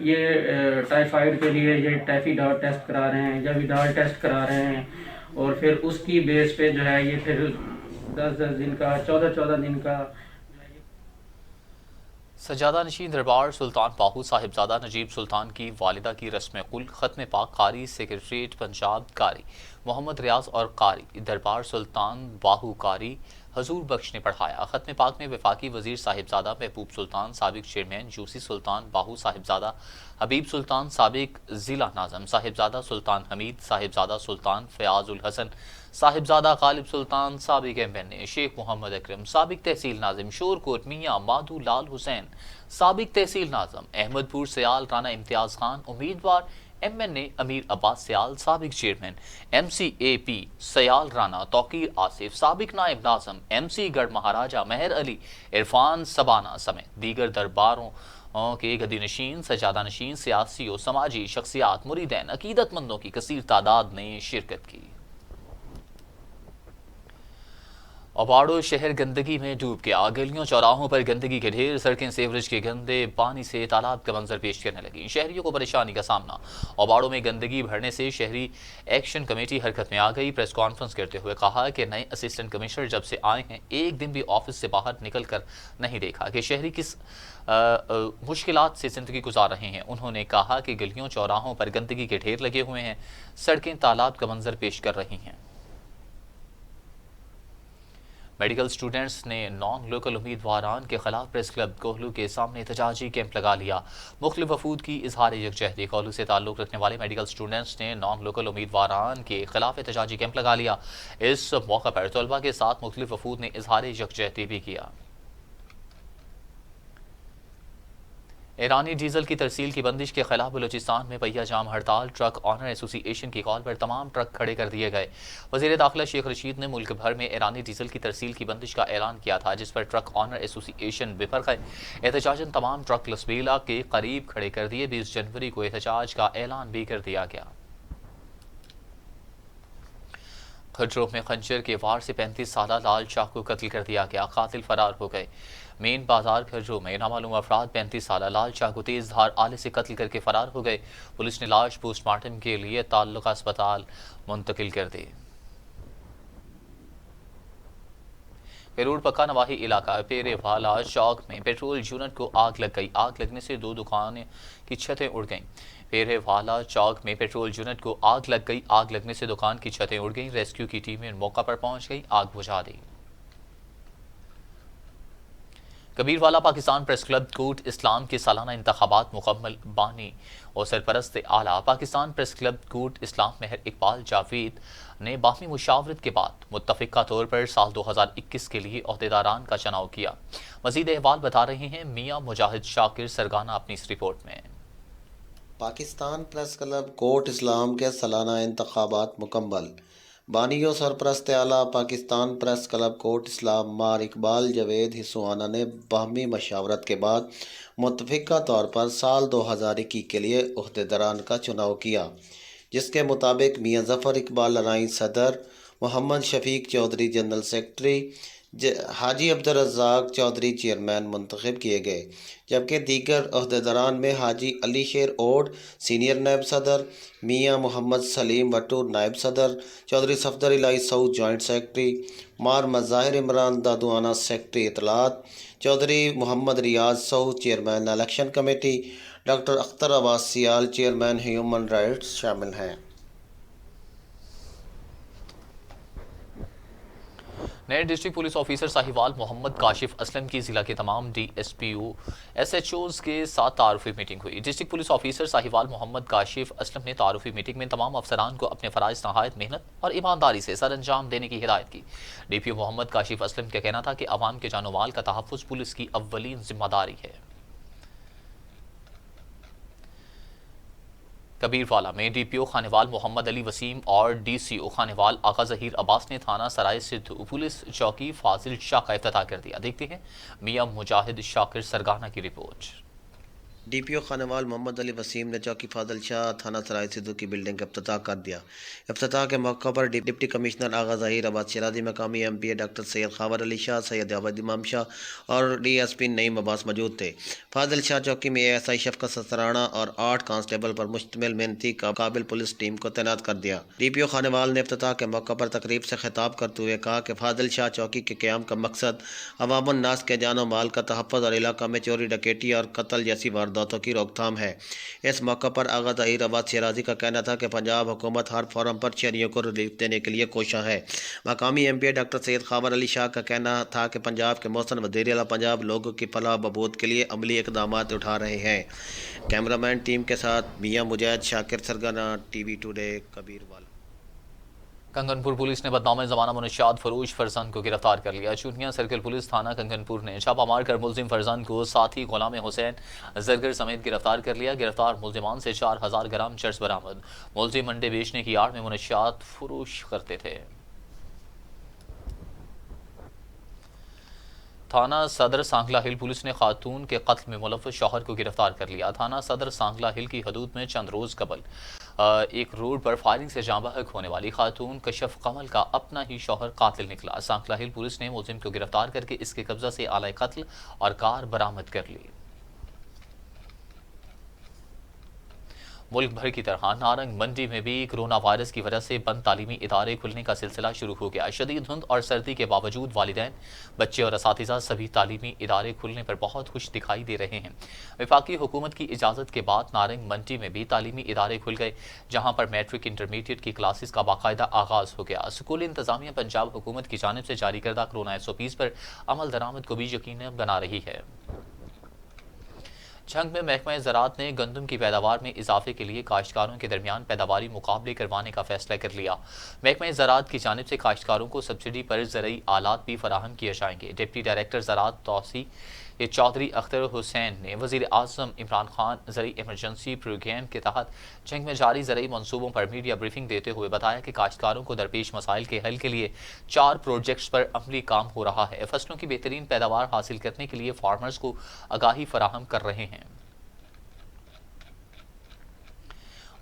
ये टाइफाइड के लिए ये टाइफीडॉट टेस्ट करा रहे हैं या विडाल टेस्ट करा रहे हैं, और फिर उसकी बेस पे जो है ये फिर 10-10 दिन का, 14-14 दिन का। सजादा नशीन दरबार सुल्तान बाहू साहिबजादा नजीब सुल्तान की वालिदा की रस्म कुल ख़त्म पाक कारी सेक्रेटरीट पंजाब कारी मोहम्मद रियाज और कारी दरबार सुल्तान बाहू कारी हजूर बख्श ने पढ़ाया। ख़त्म पाक में वफाकी वज़ीर साहिबजादा महबूब सुल्तान, साबिक चेयरमैन यूसी सुल्तान बाहू साहिबजादा हबीब सुल्तान, साबिक ज़िला नाज़म साहिबजादा सुल्तान हमीद, साहिबजादा सुल्तान फ़याज़ुल हसन, साहिबजादा गालिब सुल्तान, साबिक MNA शेख मोहम्मद अकरम, साबिक तहसील नाज़िम शोरकोट मियाँ माधू लाल हुसैन, साबिक तहसील नाज़म अहमदपुर सयाल राना इम्तियाज़ खान, उम्मीदवार MNA अमीर अब्बास सयाल, साबिक चेयरमैन MCAP सयाल राना तौकीर आसिफ, साबिक नायब नाज़म MC गढ़ महाराजा महर अली, इरफान सबाना समेत दीगर दरबारों के गद्दी नशीन, सजादा नशीन, सियासी और समाजी शख्सियात, मुरीदैन, अकीदतमंदों की कसीर तादाद ने शिरकत की। अबाड़ो शहर गंदगी में डूब गया। गलियों चौराहों पर गंदगी के ढेर, सड़कें सीवरेज के गंदे पानी से तालाब का मंजर पेश करने लगी। शहरियों को परेशानी का सामना। अबाड़ो में गंदगी भरने से शहरी एक्शन कमेटी हरकत में आ गई। प्रेस कॉन्फ्रेंस करते हुए कहा कि नए असिस्टेंट कमिश्नर जब से आए हैं, एक दिन भी ऑफिस से बाहर निकल कर नहीं देखा कि शहरी किस मुश्किलात से ज़िंदगी गुजार रहे हैं। उन्होंने कहा कि गलियों चौराहों पर गंदगी के ढेर लगे हुए हैं, सड़कें तालाब का मंजर पेश कर रही हैं। मेडिकल स्टूडेंट्स ने नॉन लोकल उम्मीदवारान के खिलाफ प्रेस क्लब कोहलू के सामने एहतजाजी कैंप लगा लिया। मुख्तलिफ वफूद की इजहार यकजहती। कोहलू से ताल्लुक़ रखने वाले मेडिकल स्टूडेंट्स ने नॉन लोकल उम्मीदवारान के खिलाफ एहतजाजी कैंप लगा लिया। इस मौका पर तलबा के साथ मुख्तलिफ वफूद ने इजहार यकजहती भी किया। ईरानी डीजल की तरसील की बंदिश के खिलाफ बलूचिस्तान में पहिया जाम हड़ताल। ट्रक ऑनर एसोसिएशन की कॉल पर तमाम ट्रक खड़े कर दिए गए। वज़ीर दाखिला शेख रशीद ने मुल्क भर में ईरानी डीजल की तरसील की बंदिश का ऐलान किया था, जिस पर ट्रक ऑनर एसोसिएशन बिफर गए। एहतजाजन तमाम ट्रक लसबेला के करीब खड़े कर दिए। 20 जनवरी को एहतजाज का ऐलान भी कर दिया गया। खजरों में खंजर के वार से 35 साला लाल शाह को कत्ल कर दिया गया। कातिल फरार हो गए। मेन बाजार खजरों में नामालूम अफराद 35 साला लाल शाह को तेज धार आले से कत्ल करके फरार हो गए। पुलिस ने लाश पोस्टमार्टम के लिए ताल्लुका अस्पताल मुंतकिल कर दी। पेरूर पक्का नवाही इलाका पेरेवाला चौक में पेट्रोल यूनिट को आग लग गई। आग लगने से 2 दुकानें की छतें उड़ गईं। पेरेवाला चौक में पेट्रोल यूनिट को आग लग गई। आग लगने से दुकान की छतें उड़ गईं। रेस्क्यू की टीमें मौका पर पहुंच गई, आग बुझा दी। कबीरवाला पाकिस्तान प्रेस क्लब कोट इस्लाम के सालाना इंतखाबात मुकम्मल। बानी और सरपरस्त आला पाकिस्तान प्रेस क्लब कोट इस्लाम महर इकबाल जावेद ने बाहमी मुशावरत के बाद मुत्तफिका तौर पर साल 2021 के लिए ओहदेदारान का चुनाव किया। मजीद अहवाल बता रहे हैं मियाँ मुजाहिद शाकिर सरगाना अपनी इस रिपोर्ट में। पाकिस्तान प्रेस क्लब कोट इस्लाम के सालाना इंतखाबात मुकम्मल। बानियों सरपरस्त आला पाकिस्तान प्रेस क्लब कोट इस्लाम मार इकबाल जावेद हिस्सुआना ने बाहमी मशावरत के बाद मुत्तफिका तौर पर साल 2021 के लिए ओहदेदारान का चुनाव किया, जिसके मुताबिक मियाँ ज़फ़र इकबाल लराई सदर, Mohammad Shafiq Chaudhary general secretary, Haji Abdul Razzaq Chaudhary chairman मुंतखब किए गए, जबकि दीगर अहदेदारान में हाजी अली शेर ओड सीनियर नायब सदर, मियाँ मोहम्मद सलीम भट्टू नायब सदर, चौधरी सफदर इलाही सऊद जॉइंट सेक्रेटरी, मार मज़ाहिर इमरान दादुआना सेक्रेटरी इतलात, Chaudhry Muhammad Riaz Saud chairman election committee, doctor Akhtar Abbas Sial chairman human rights शामिल हैं। नए district police officer Sahiwal Muhammad Kashif Aslam की जिला के तमाम DSPO SHOs के साथ तारुफी मीटिंग हुई। District police officer Sahiwal Muhammad Kashif Aslam ने तारुफी मीटिंग में तमाम अफसरान को अपने फ़राइज़ नहायत मेहनत और ईमानदारी से सर अंजाम देने की हिदायत की। DPO मोहम्मद काशिफ असलम का कहना था कि अवाम के जानो माल का तहफ़्फ़ुज़ पुलिस की अव्वलीन जिम्मेदारी है। कबीरवाला में DPO खानेवाल मोहम्मद अली वसीम और DCO खानेवाल आगा ज़हीर अब्बास ने थाना सराय सिद्धू पुलिस चौकी फाजिल शाह का इफ्तिताह कर दिया। देखते हैं मियां मुजाहिद शाकिर सरगाना की रिपोर्ट। DPO खानेवाल मोहम्मद अली वसीम ने चौकी फाजिल शाह थाना सराय सिद्धू की बिल्डिंग का इफ्तिताह कर दिया। इफ्तिताह के मौका पर डिप्टी कमिश्नर आगा ज़हीर अब्बास शराजी, मकामी MPA डॉक्टर सैयद खावर अली शाह, सैयद अवध इमाम शाह और DSP नईम अब्बास मौजूद थे। फाजिल शाह चौकी में ASI शफकत ससराना और 8 कांस्टेबल पर मुश्तमिल मेहनती काबिल पुलिस टीम को तैनात कर दिया। DPO खानेवाल ने इफ्तिताह के मौका पर तकरीब से खिताब करते हुए कहा कि फाजिल शाह चौकी के क़याम का मकसद अवामुन नास के जानो माल का तहफ़्फ़ुज़ और इलाका में चोरी डकैती और कत्ल जैसी वारदातों की रोकथाम है। इस मौका पर आगा ज़हीर अब्बास शराजी का कहना था कि पंजाब हुकूमत हर फोरम पर शहरियों को रिलीफ देने के लिए कोशा है। मकामी MPA डॉक्टर सैयद खावर अली शाह का कहना था कि पंजाब के मौसम वज़ीर आला पंजाब लोगों की फलाह बहबूद के लिए अमली इक़दामात उठा रहे हैं। कैमरामैन टीम के साथ मियां मुजाहिद Shakir सरगाना, TV today, Kabirwala. Kanganpur police ने बदनाम ज़माना मुनशियात फरोश फरजान को गिरफ्तार कर लिया। चूनिया सर्किल पुलिस थाना कंगनपुर ने छापा मारकर मुलजिम फरजान को साथी गुलाम हुसैन जरगर समेत गिरफ्तार कर लिया। गिरफ्तार मुलजिमान से 4000 ग्राम चर्स बरामद। मुलजिम अंडे बेचने की आड़ में मुनशियात फरोश करते थे। थाना सदर सांगला हिल पुलिस ने खातून के कत्ल में मुलव्वस शौहर को गिरफ्तार कर लिया। थाना सदर सांगला हिल की हदूद में चंद रोज़ कबल एक रोड पर फायरिंग से जाँ बहक होने वाली खातून कशफ कमल का अपना ही शौहर कातिल निकला। सांगला हिल पुलिस ने मुलजिम को गिरफ्तार करके इसके कब्जा से आला कत्ल और कार बरामद कर ली। मुल्क भर की तरह नारंग मंडी में भी कोरोना वायरस की वजह से बंद तालीमी इदारे खुलने का सिलसिला शुरू हो गया। शदीद धुंध और सर्दी के बावजूद वालिदैन, बच्चे और असातिज़ा सभी तालीमी इदारे खुलने पर बहुत खुश दिखाई दे रहे हैं। वफाकी हुकूमत की इजाज़त के बाद नारंग मंडी में भी तालीमी इदारे खुल गए, जहाँ पर मैट्रिक इंटरमीडिएट की क्लासेस का बाकायदा आगाज़ हो गया। स्कूल इंतज़ामिया पंजाब हुकूमत की जानिब से जारी करदा कोरोना SOPs पर अमल दरामद को भी यकीनी बना रही है। झंग में महकमा ज़राअत ने गंदम की पैदावार में इजाफे के लिए काश्तकारों के दरमियान पैदावारी मुकाबले करवाने का फैसला कर लिया। महकमा ज़राअत की जानिब से काश्तकारों को सब्सिडी पर ज़रई आलात भी फराहम किए जाएंगे। डिप्टी डायरेक्टर ज़राअत तौसी चौधरी अख्तर हुसैन ने वज़ीर आज़म इमरान खान ज़रई इमरजेंसी प्रोग्राम के तहत झंग में जारी ज़रई मनसूबों पर मीडिया ब्रीफिंग देते हुए बताया कि काश्तकारों को दरपेश मसाइल के हल के लिए 4 प्रोजेक्ट्स पर अमली काम हो रहा है। फसलों की बेहतरीन पैदावार हासिल करने के लिए फार्मर्स को आगाही फराहम कर रहे हैं।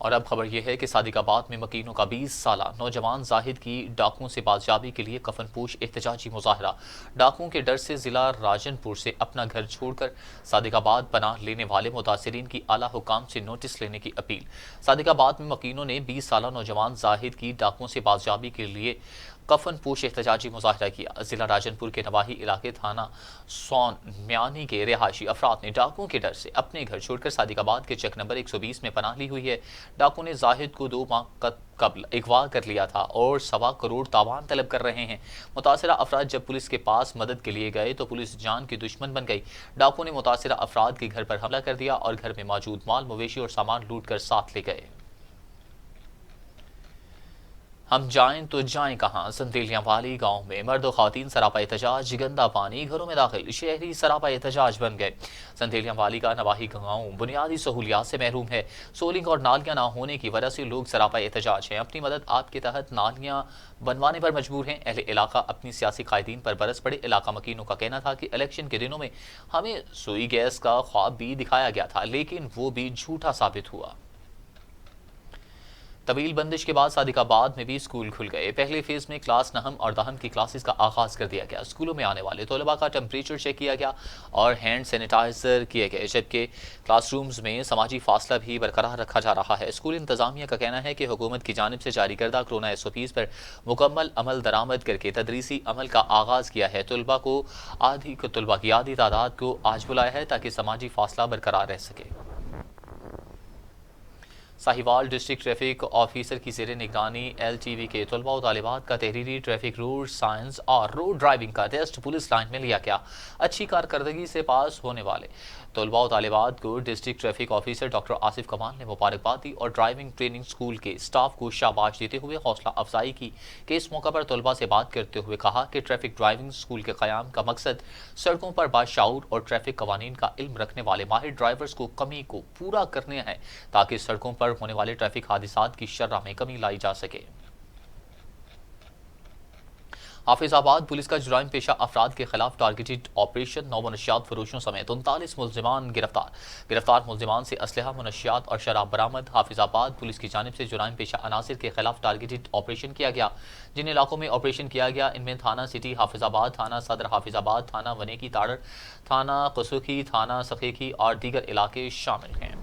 और अब खबर यह है कि सादिकाबाद में मकीनों का 20 साला नौजवान जाहिद की डाकुओं से बाजियाबी के लिए कफनपोश एहतजाजी मुजाहरा। डाकुओं के डर से जिला राजनपुर से अपना घर छोड़कर सादिकाबाद पनाह लेने वाले मुतासिरीन की आला हुकाम से नोटिस लेने की अपील। सादिकाबाद में मकीनों ने 20 साला नौजवान जाहिद की डाकुओं से बाजियाबी के लिए कफन पोश एहतजाजी मुजाहरा किया। जिला राजनपुर के नवाही इलाके थाना सौन म्यानी के रिहायशी अफराद ने डाकुओं के डर से अपने घर छोड़कर सादिकाबाद के चेक नंबर 120 में पनाह ली हुई है। डाकुओं ने जाहिद को 2 माह कबल अगवा कर लिया था और 1.25 करोड़ तावान तलब कर रहे हैं। मुतासिरा अफराद जब पुलिस के पास मदद के लिए गए तो पुलिस जान की दुश्मन बन गई। डाकुओं ने मुतासिरा अफराद के घर पर हमला कर दिया और घर में मौजूद माल मवेशी और सामान लूट कर साथ ले गए। हम जाएं तो जाएं कहां? संदेलियां वाली गांव में मर्द और खातीन सरापा एहतजाज, गंदा पानी घरों में दाखिल, शहरी सरापा एहतजाज बन गए। संदेलियां वाली का नवाही गांव बुनियादी सहूलियात से महरूम है। सोलिंग और नालियां ना होने की वजह से लोग सरापा एहतजाज हैं। अपनी मदद आपके तहत नालियां बनवाने पर मजबूर हैं। अहले इलाका अपनी सियासी कायदीन पर बरस पड़े। इलाका मकीनों का कहना था कि इलेक्शन के दिनों में हमें सुई गैस का ख्वाब भी दिखाया गया था, लेकिन वो भी झूठा साबित हुआ। तवील बंदिश के बाद सादिकाबाद में भी स्कूल खुल गए। पहले फेज में क्लास नहम और दहम की क्लासेस का आगाज कर दिया गया। स्कूलों में आने वाले तलबा का टेम्परेचर चेक किया गया और हैंड सैनिटाइजर किए गए, जबकि क्लासरूम्स में समाजी फासला भी बरकरार रखा जा रहा है। स्कूल इंतजामिया का कहना है कि हुकूमत की जानिब से जारी करदा कोरोना SOPs पर मुकम्मल अमल दरामद करके तदरीसी अमल का आगाज किया है। तलबा की आधी तादाद को आज बुलाया है ताकि समाजी फासला बरकरार रह सके। साहिवाल डिस्ट्रिक्ट ट्रैफिक ऑफिसर की ज़ेरे निगरानी LTV के तलबा और तालिबात का तहरीरी ट्रैफिक रूल साइंस और रोड ड्राइविंग का टेस्ट पुलिस लाइन में लिया गया। अच्छी कारकर्दगी से पास होने वाले तलबा और तालिबात को district traffic officer doctor Asif कमाल ने मुबारकबाद दी और ड्राइविंग ट्रेनिंग स्कूल के स्टाफ को शाबाश देते हुए हौसला अफजाई की कि इस मौका पर तलबा से बात करते हुए कहा कि ट्रैफिक ड्राइविंग स्कूल के क़याम का मकसद सड़कों पर बाशऊर और ट्रैफिक कवानीन का इल्म रखने वाले माहिर ड्राइवर्स को कमी को पूरा करने हैं ताकि सड़कों पर होने वाले ट्रैफिक हादसात की शर्ह में कमी लाई जा सके। हाफिजाबाद पुलिस का जुराइम पेशा अफराद के खिलाफ टारगेटेड ऑपरेशन 9 मनशियात फरोशों समेत 39 मुल्जिमान गिरफ्तार मुल्जिमान से असलहा, मुनशियात और शराब बरामद। हाफिजाबाद पुलिस की जानिब से जुराइम पेशा अनासिर के खिलाफ टारगेटेड ऑपरेशन किया गया। जिन इलाकों में ऑपरेशन किया गया इनमें थाना सिटी हाफिजाबाद, थाना सदर हाफिजाबाद, थाना वनेकी ताड़र, थाना कसुखी, थाना सखेकी और दीगर इलाके शामिल हैं।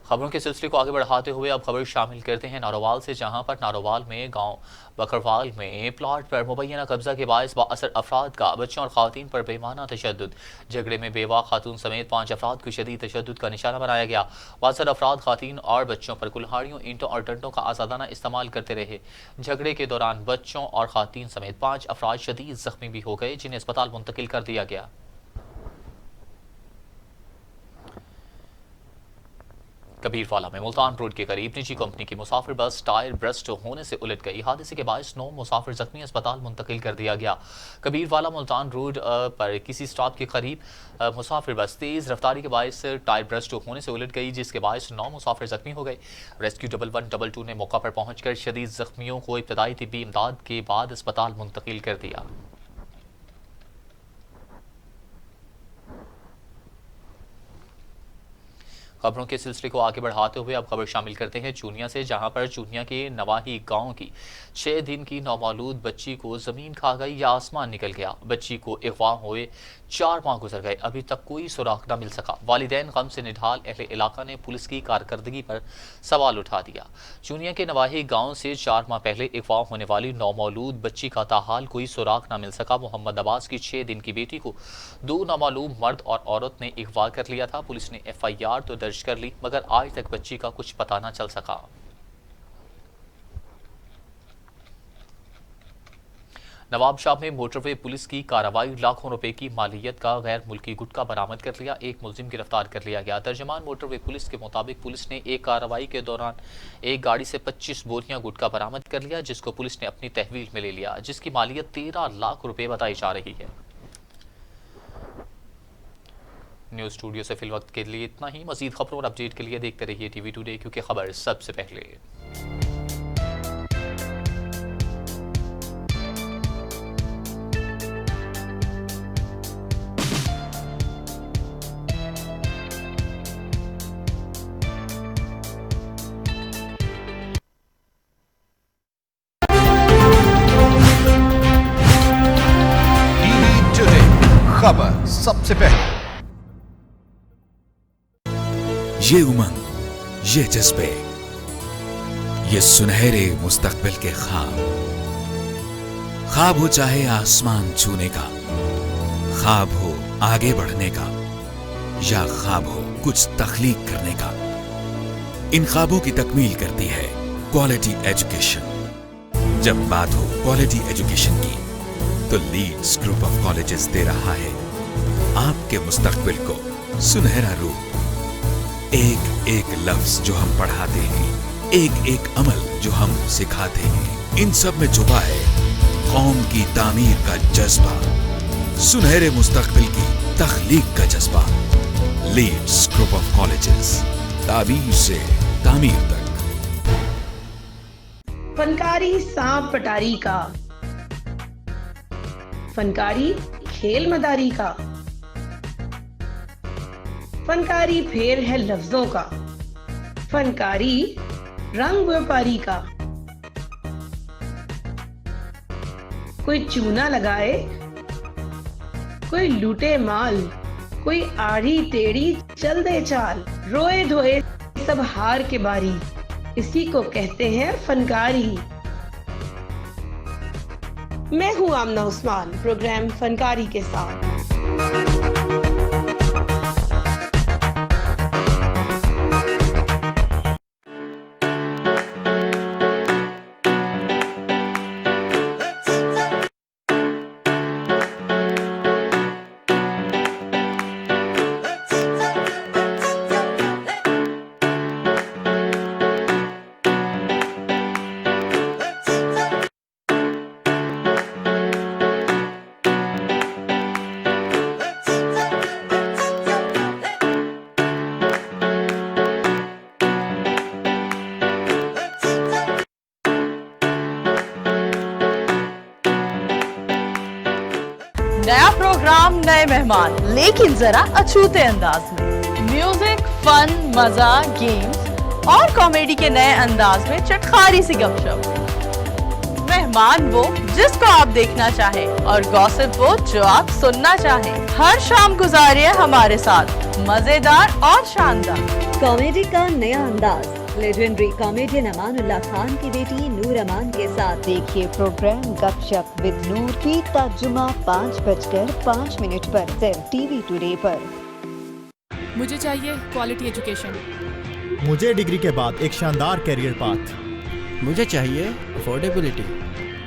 खबरों के सिलसिले को आगे बढ़ाते हुए अब खबर शामिल करते हैं नारोवाल से, जहां पर नारोवाल में गांव बकरवाल में प्लाट पर मुबैना कब्जा के बायस बाअसर अफराद का बच्चों और खातून पर बेमाना तशद्दुद। झगड़े में बेवा खातून समेत 5 अफराद को शदीद तशद्दुद का निशाना बनाया गया। बाअसर अफराद खातून और बच्चों पर कुल्हाड़ियों, ईंटों और डंडों का आज़ादाना इस्तेमाल करते रहे। झगड़े के दौरान बच्चों और खातून समेत 5 अफराद शदीद जख्मी भी हो गए, जिन्हें अस्पताल मुंतकिल कर दिया गया। कबीरवाला में मुल्तान रोड के करीब निजी कंपनी की मुसाफिर बस टायर ब्रस्ट होने से उलट गई। हादसे के बायस 9 मुसाफिर जख्मी, अस्पताल मुंतकिल कर दिया गया। कबीरवाला मुल्तान रोड पर किसी स्टॉप के करीब मुसाफिर बस तेज रफ्तारी के बायस टायर ब्रस्ट होने से उलट गई, जिसके बायस 9 मुसाफिर जख्मी हो गए। रेस्क्यू 1112 ने मौका पर पहुंचकर शदीद जख्मियों को इब्तदाई तिब्बी इमदाद के बाद अस्पताल मुंतकिल कर दिया। खबरों के सिलसिले को आगे बढ़ाते हुए अब खबर शामिल करते हैं चूनिया से, जहां पर चूनिया के नवाही गांव की 6 दिन की नौमौलूद बच्ची को जमीन खा गई या आसमान निकल गया। बच्ची को अगवा हुए 4 माह गुजर गए, अभी तक कोई सुराग न मिल सका। वालिदैन गम से निढाल, अहले इलाका ने पुलिस की कारकर्दगी पर सवाल उठा दिया। चूनिया के नवाही गांव से 4 माह पहले अगवा होने वाली नौमौलूद बच्ची का ताहाल कोई सुराग न मिल सका। मोहम्मद अब्बास की 6 दिन की बेटी को 2 नामालूम मर्द और औरत ने अगवा कर लिया था। पुलिस ने FIR तो दर्ज कर ली, मगर आज तक बच्ची का कुछ पता न चल सका। नवाबशाह में मोटरवे पुलिस की कार्रवाई, लाखों रुपए की मालियत का गैर मुल्की गुटखा बरामद कर लिया। एक मुलजिम गिरफ्तार कर लिया गया। तर्जमान मोटरवे पुलिस के मुताबिक पुलिस ने एक कार्रवाई के दौरान एक गाड़ी से 25 बोरियां गुटखा बरामद कर लिया, जिसको पुलिस ने अपनी तहवील में ले लिया, जिसकी मालियत 13 लाख रुपए बताई जा रही है। न्यूज़ स्टूडियो से फिल वक्त के लिए इतना ही। मजीद खबरों और अपडेट के लिए देखते रहिए TV टुडे, क्योंकि खबर सबसे पहले। TV टुडे, खबर सबसे पहले। ये उमंग, ये जज्बे, ये सुनहरे मुस्तकबिल के ख्वाब हो चाहे आसमान छूने का, ख्वाब हो आगे बढ़ने का, या ख्वाब हो कुछ तख्लीक करने का, इन ख्वाबों की तकमील करती है क्वालिटी एजुकेशन। जब बात हो क्वालिटी एजुकेशन की, तो लीड्स ग्रुप ऑफ कॉलेजेस दे रहा है आपके मुस्तकबिल को सुनहरा रूप। एक एक लफ्ज जो हम पढ़ाते हैं, एक एक अमल जो हम सिखाते हैं, इन सब में छुपा है कौम की तामीर का जज्बा, सुनहरे मुस्तकबिल की तख्लीक का जज्बा। लीड्स ग्रुप ऑफ कॉलेजेस, ताबीर से तामीर तक। फनकारी सांप पटारी का, फनकारी खेल मदारी का, फनकारी फेर है लफ्जों का, फनकारी रंग व्यापारी का। कोई चूना लगाए, कोई लूटे माल, कोई आड़ी टेढ़ी चल दे चाल, रोए धोए सब हार के बारी, इसी को कहते हैं फनकारी। मैं हूं आमना उस्मान, प्रोग्राम फनकारी के साथ। नया प्रोग्राम, नए मेहमान, लेकिन जरा अछूते अंदाज में। म्यूजिक, फन, मजा, गेम्स और कॉमेडी के नए अंदाज में चटखारी सी गपशप। मेहमान वो जिसको आप देखना चाहें और गॉसिप वो जो आप सुनना चाहें। हर शाम गुजारिए हमारे साथ मजेदार और शानदार कॉमेडी का नया अंदाज। लेजेंडरी कॉमेडियन अमानुल्लाह खान की बेटी नूर अमान के साथ देखिए प्रोग्राम गपशप विद नूर की जुमा 5:05 पर सिर्फ टीवी टुडे पर। मुझे चाहिए क्वालिटी एजुकेशन। मुझे डिग्री के बाद एक शानदार करियर पाथ। मुझे चाहिए अफोर्डेबिलिटी।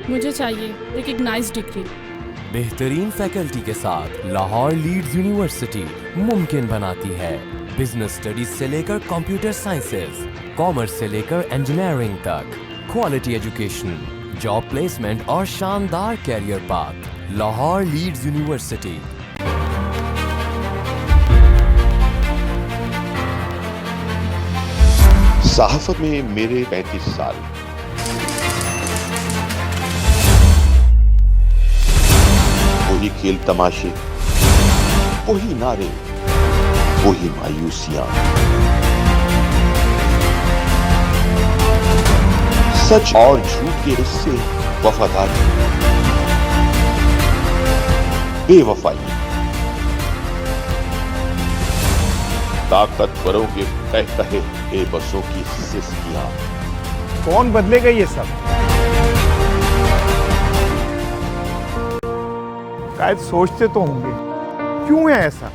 मुझे चाहिए रिकग्नाइज्ड डिग्री। बेहतरीन फैकल्टी के साथ लाहौर लीड्स यूनिवर्सिटी मुमकिन बनाती है बिजनेस स्टडीज से लेकर कंप्यूटर साइंसेज, कॉमर्स से लेकर इंजीनियरिंग तक, क्वालिटी एजुकेशन, जॉब प्लेसमेंट और शानदार career path. Lahore Leeds university. सहाफत में मेरे 35 साल। वही खेल तमाशे, वही नारे, वही मायूसियां। सच और झूठ के हिस्से, वफादारी, बेवफाई, ताकतवरों के कह कहे बेबसों की सिस्कियां। कौन बदलेगा ये सब? शायद सोचते तो होंगे क्यों है ऐसा।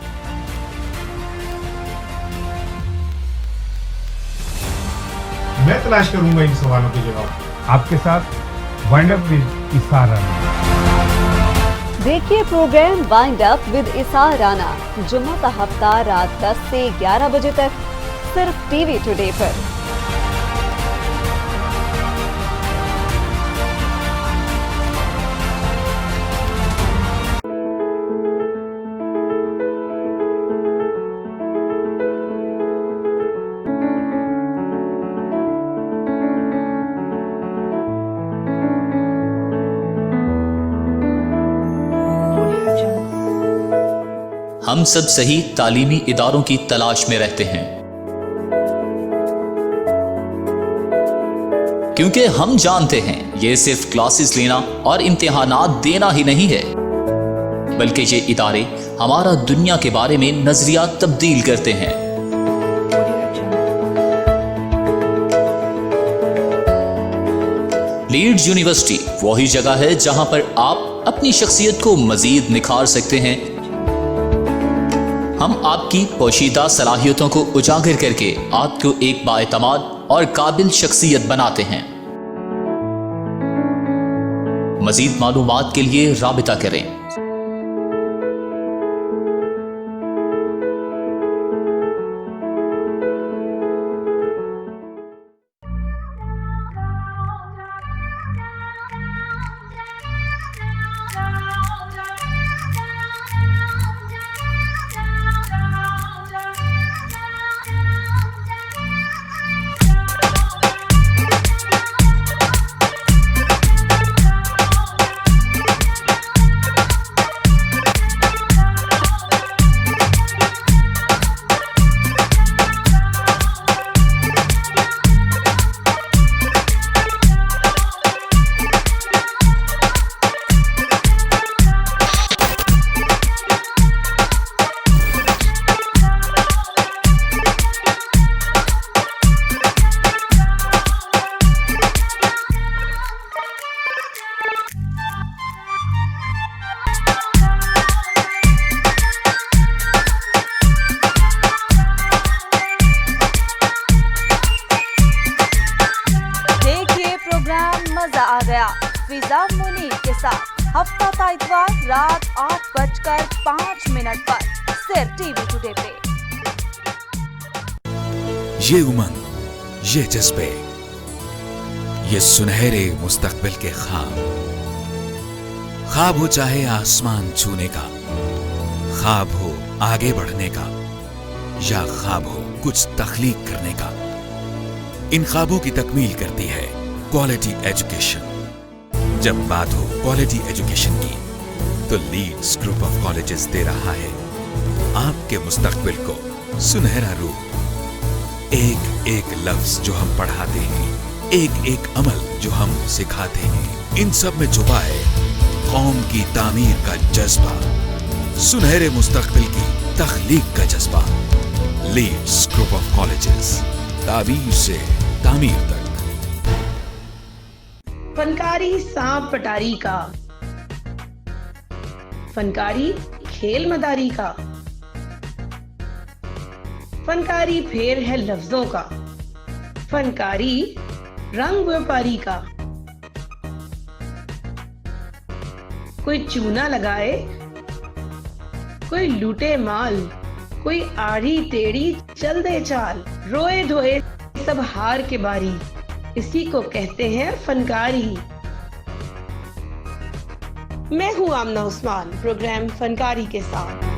मैं तलाश करूंगा इन सवालों के जवाब आपके साथ वाइंड अप विद इसार राना। देखिए प्रोग्राम वाइंड अप विद इसार राना जुम्मा का हफ्ता रात 10 से 11 बजे तक सिर्फ टीवी टुडे पर। हम सब सही तालीमी इदारों की तलाश में रहते हैं, क्योंकि हम जानते हैं ये सिर्फ क्लासेस लेना और इम्तिहानात देना ही नहीं है, बल्कि ये इदारे हमारा दुनिया के बारे में नजरिया तब्दील करते हैं। लीड्स यूनिवर्सिटी वही जगह है जहां पर आप अपनी शख्सियत को मजीद निखार सकते हैं। हम आपकी पोशीदा सलाहियतों को उजागर करके आपको एक बाएतमाद और काबिल शख्सियत बनाते हैं। मजीद मालूमात के लिए राबिता करें। 5 मिनट पर सिर्फ टीवी टुडे पे। ये उमंग, ये जज्बे, ये सुनहरे मुस्तकबिल के ख्वाब हो चाहे आसमान छूने का, ख्वाब हो आगे बढ़ने का, या ख्वाब हो कुछ तख्लीक करने का, इन ख्वाबों की तकमील करती है क्वालिटी एजुकेशन। जब बात हो क्वालिटी एजुकेशन की, तो लीड्स ग्रुप ऑफ कॉलेजेस दे रहा है आपके मुस्तकबिल को सुनहरा रूप। एक एक लफ्ज जो हम पढ़ाते हैं, एक एक अमल जो हम सिखाते हैं, इन सब में छुपा है कौम की तामीर का जज्बा, सुनहरे मुस्तकबिल की तख्लीक का जज्बा। लीड्स ग्रुप ऑफ कॉलेजेस, ताबीर से तामीर तक। फनकारी सांप पटारी का, फनकारी खेल मदारी का, फनकारी फेर है लफ्जों का, फनकारी रंग व्यापारी का। कोई चूना लगाए, कोई लूटे माल, कोई आड़ी टेढ़ी चल दे चाल, रोए धोए सब हार के बारी, इसी को कहते हैं फनकारी। मैं हूं आमना उस्मान, प्रोग्राम फनकारी के साथ।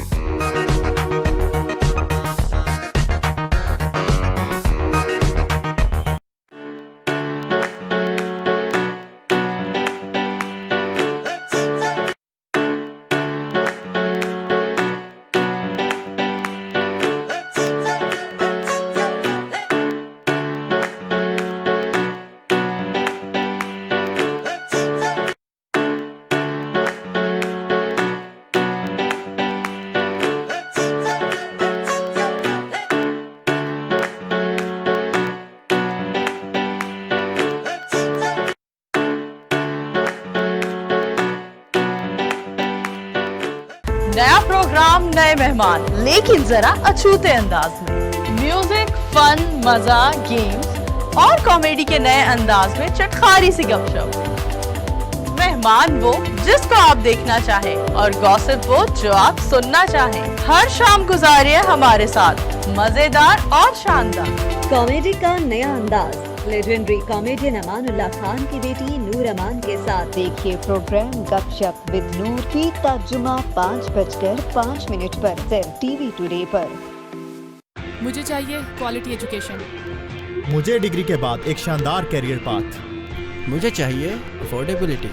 नया प्रोग्राम, नए मेहमान, लेकिन जरा अछूते अंदाज में। म्यूजिक, फन, मजा, गेम्स और कॉमेडी के नए अंदाज में चटखारी सी गपशप। मेहमान वो जिसको आप देखना चाहें और गॉसिप वो जो आप सुनना चाहें। हर शाम गुजारिए हमारे साथ मजेदार और शानदार कॉमेडी का नया अंदाज। लेजेंडरी कॉमेडियन अमानुल्लाह खान की बेटी नूर अमान के साथ देखिए प्रोग्राम गपशप विद नूर की तर्जुमा 5:05 पर सिर्फ टीवी टुडे पर। मुझे चाहिए क्वालिटी एजुकेशन। मुझे डिग्री के बाद एक शानदार करियर पाथ। मुझे चाहिए अफोर्डेबिलिटी।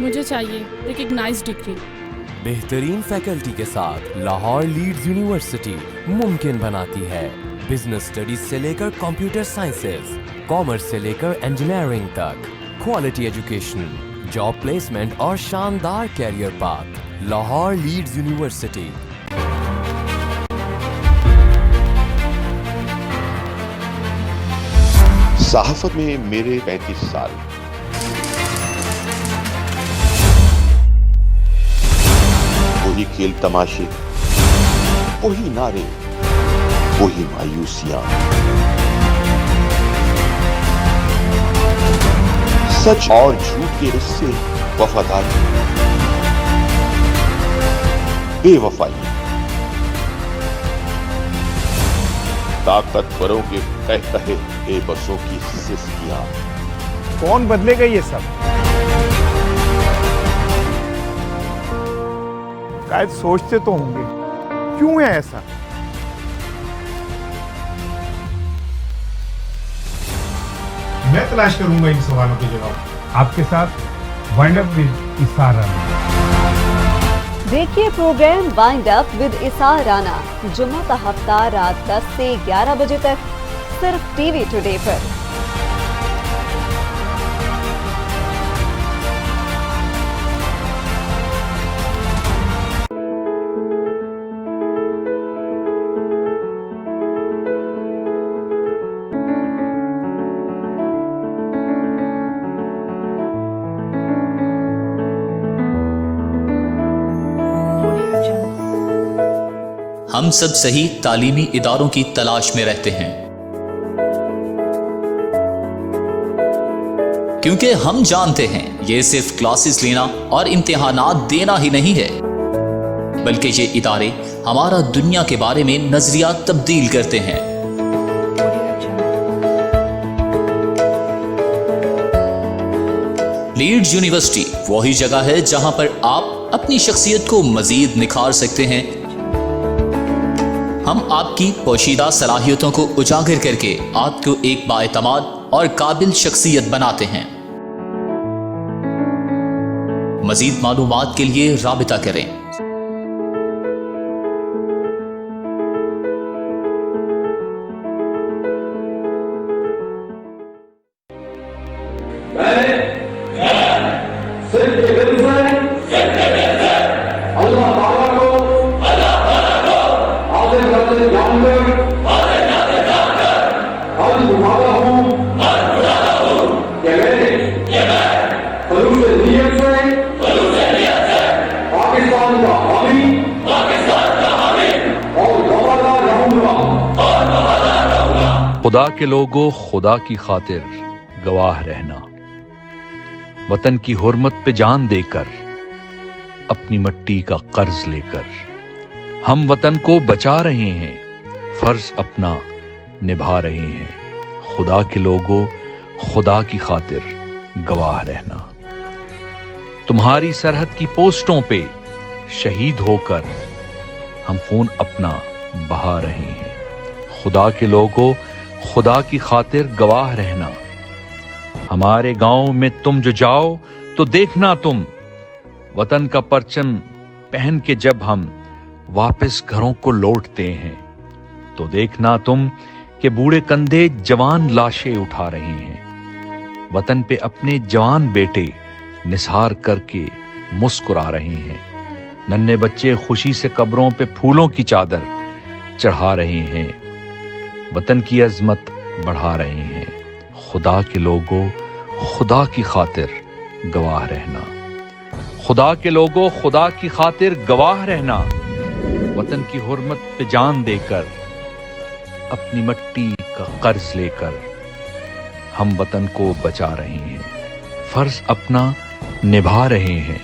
मुझे चाहिए रिकग्नाइज्ड डिग्री। बेहतरीन फैकल्टी के साथ लाहौर लीड्स यूनिवर्सिटी मुमकिन बनाती है बिजनेस स्टडीज से लेकर कंप्यूटर साइंसेज, कॉमर्स से लेकर इंजीनियरिंग तक, क्वालिटी एजुकेशन, जॉब प्लेसमेंट और शानदार career path. Lahore Leeds university. सहाफत में मेरे 35 साल। वही खेल तमाशे, वही नारे, वही मायूसियां। सच और झूठ के रिश्ते, वफादारी, बेवफाई, ताकतवरों के कह कहे बेबसों की सिस्कियां। कौन बदलेगा ये सब? शायद सोचते तो होंगे क्यों है ऐसा। मैं तलाश करूंगा इन सवालों के जवाब आपके साथ वाइंड अप विद इसार राना। देखिए प्रोग्राम वाइंड अप विद इसार राना जुम्मा का हफ्ता रात 10 से 11 बजे तक सिर्फ टीवी टुडे पर। हम सब सही तालीमी इदारों की तलाश में रहते हैं, क्योंकि हम जानते हैं ये सिर्फ क्लासेस लेना और इम्तिहानात देना ही नहीं है, बल्कि ये इदारे हमारा दुनिया के बारे में नजरिया तब्दील करते हैं। लीड्स यूनिवर्सिटी वही जगह है जहां पर आप अपनी शख्सियत को मजीद निखार सकते हैं। हम आपकी पोशीदा सलाहियतों को उजागर करके आपको एक बाएतमाद और काबिल शख्सियत बनाते हैं। मजीद मालूमात के लिए राबिता करें। खुदा के लोगों, खुदा की खातिर गवाह रहना, वतन की हुर्मत पे जान देकर, अपनी मिट्टी का कर्ज लेकर हम वतन को बचा रहे हैं, फर्ज अपना निभा रहे हैं। खुदा के लोगों, खुदा की खातिर गवाह रहना। तुम्हारी सरहद की पोस्टों पे शहीद होकर हम खून अपना बहा रहे हैं। खुदा के लोगों, खुदा की खातिर गवाह रहना। हमारे गांव में तुम जो जाओ तो देखना तुम, वतन का परचम पहन के जब हम वापस घरों को लौटते हैं, तो देखना तुम कि बूढ़े कंधे जवान लाशें उठा रहे हैं। वतन पे अपने जवान बेटे निसार करके मुस्कुरा रहे हैं। नन्हे बच्चे खुशी से कब्रों पे फूलों की चादर चढ़ा रहे हैं, वतन की अजमत बढ़ा रहे हैं। खुदा के लोगों, खुदा की खातिर गवाह रहना। खुदा के लोगों, खुदा की खातिर गवाह रहना। वतन की हुर्मत पे जान देकर, अपनी मिट्टी का कर्ज लेकर हम वतन को बचा रहे हैं, फर्ज अपना निभा रहे हैं।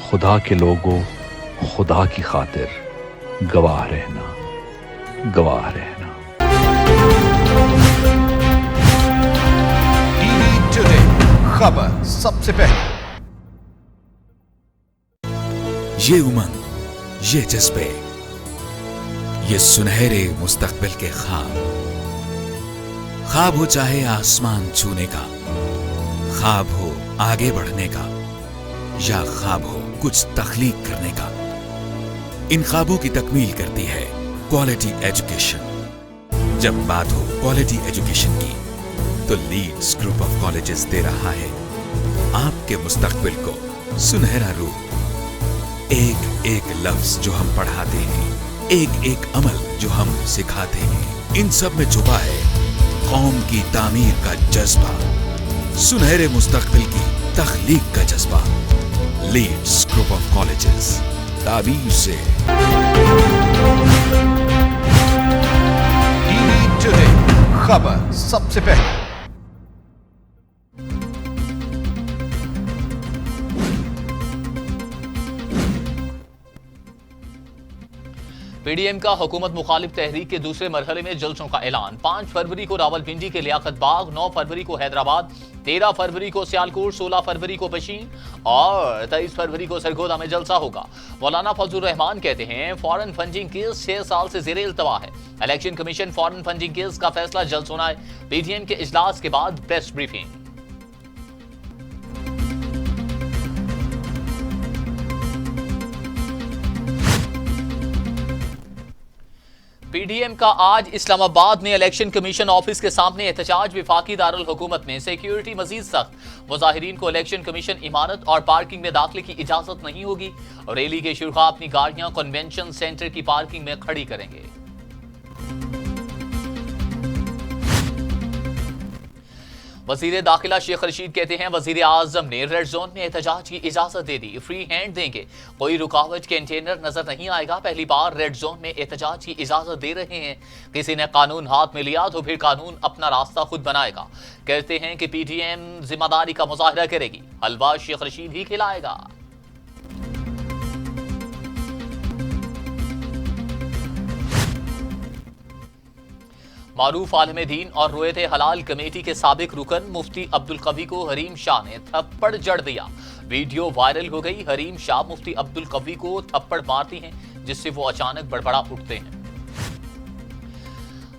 खुदा के लोगों, खुदा की खातिर गवाह रहना, गवाह रहना। टीवी टुडे खबर सबसे पहले। ये उमंग, ये जज्बे, ये सुनहरे मुस्तकबिल के ख्वाब। ख्वाब हो चाहे आसमान छूने का, ख्वाब हो आगे बढ़ने का, या ख्वाब हो कुछ तख्लीक करने का, इन ख्वाबों की तकमील करती है क्वालिटी एजुकेशन। जब बात हो क्वालिटी एजुकेशन की, तो लीड्स ग्रुप ऑफ कॉलेजेस दे रहा है आपके मुस्तकबिल को सुनहरा रूप। एक एक लफ्ज जो हम पढ़ाते हैं, एक एक अमल जो हम सिखाते हैं, इन सब में छुपा है कौम की तामीर का जज्बा, सुनहरे मुस्तकबिल की तख्लीक का जज्बा। लीड्स ग्रुप ऑफ कॉलेजेस, ताबीर से। टीवी टुडे खबर सबसे पहले। पीडीएम का हुकूमत मुखालिफ तहरीक के दूसरे मरहले में जलसों का ऐलान। 5 फरवरी को रावलपिंडी के लियाकत बाग, 9 फरवरी को हैदराबाद, 13 फरवरी को सियालकोट, 16 फरवरी को बशीर और 23 फरवरी को सरगोदा में जलसा होगा। मौलाना फजलुर रहमान कहते हैं फॉरेन फंडिंग केस 6 साल से ज़ेरे इल्तवा है। Election commission foreign funding case का फैसला जल्द सुनाए। पीडीएम के इजलास के बाद प्रेस ब्रीफिंग। पीडीएम का आज इस्लामाबाद में इलेक्शन कमीशन ऑफिस के सामने एहतजाज। वफाकी दारुल हुकूमत में सिक्योरिटी मजीद सख्त। मुजाहिरीन को इलेक्शन कमीशन इमारत और पार्किंग में दाखिले की इजाजत नहीं होगी। रैली के शुरा अपनी गाड़ियां कन्वेंशन सेंटर की पार्किंग में खड़ी करेंगे। वजीर दाखिला शेख रशीद कहते हैं वजीर आजम ने रेड जोन में एहतजाज की इजाजत दे दी, फ्री हैंड देंगे, कोई रुकावट कंटेनर नजर नहीं आएगा। पहली बार रेड जोन में एहतजाज की इजाजत दे रहे हैं। किसी ने कानून हाथ में लिया तो फिर कानून अपना रास्ता खुद बनाएगा। कहते हैं कि पीटीएम जिम्मेदारी का मुजाहरा करेगी, हलवा शेख रशीद ही खिलाएगा। मारूफ आलिम दीन और रोयत हलाल कमेटी के साबिक रुकन मुफ्ती अब्दुल कवी को हरीम शाह ने थप्पड़ जड़ दिया। वीडियो वायरल हो गई। हरीम शाह मुफ्ती अब्दुल कवी को थप्पड़ मारती हैं, जिससे वो अचानक बड़बड़ा उठते हैं।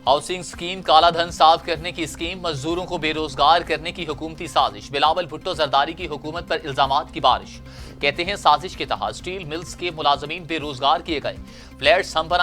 हाउसिंग स्कीम कालाधन साफ करने की स्कीम, मजदूरों को बेरोजगार करने की हुकूमती साजिश। बिलावल भुट्टो जरदारी की हुकूमत पर इल्जामात की बारिश। कहते हैं साजिश के तहत स्टील मिल्स के मुलाजमीन बेरोजगार किए गए। फ्लैट्स हम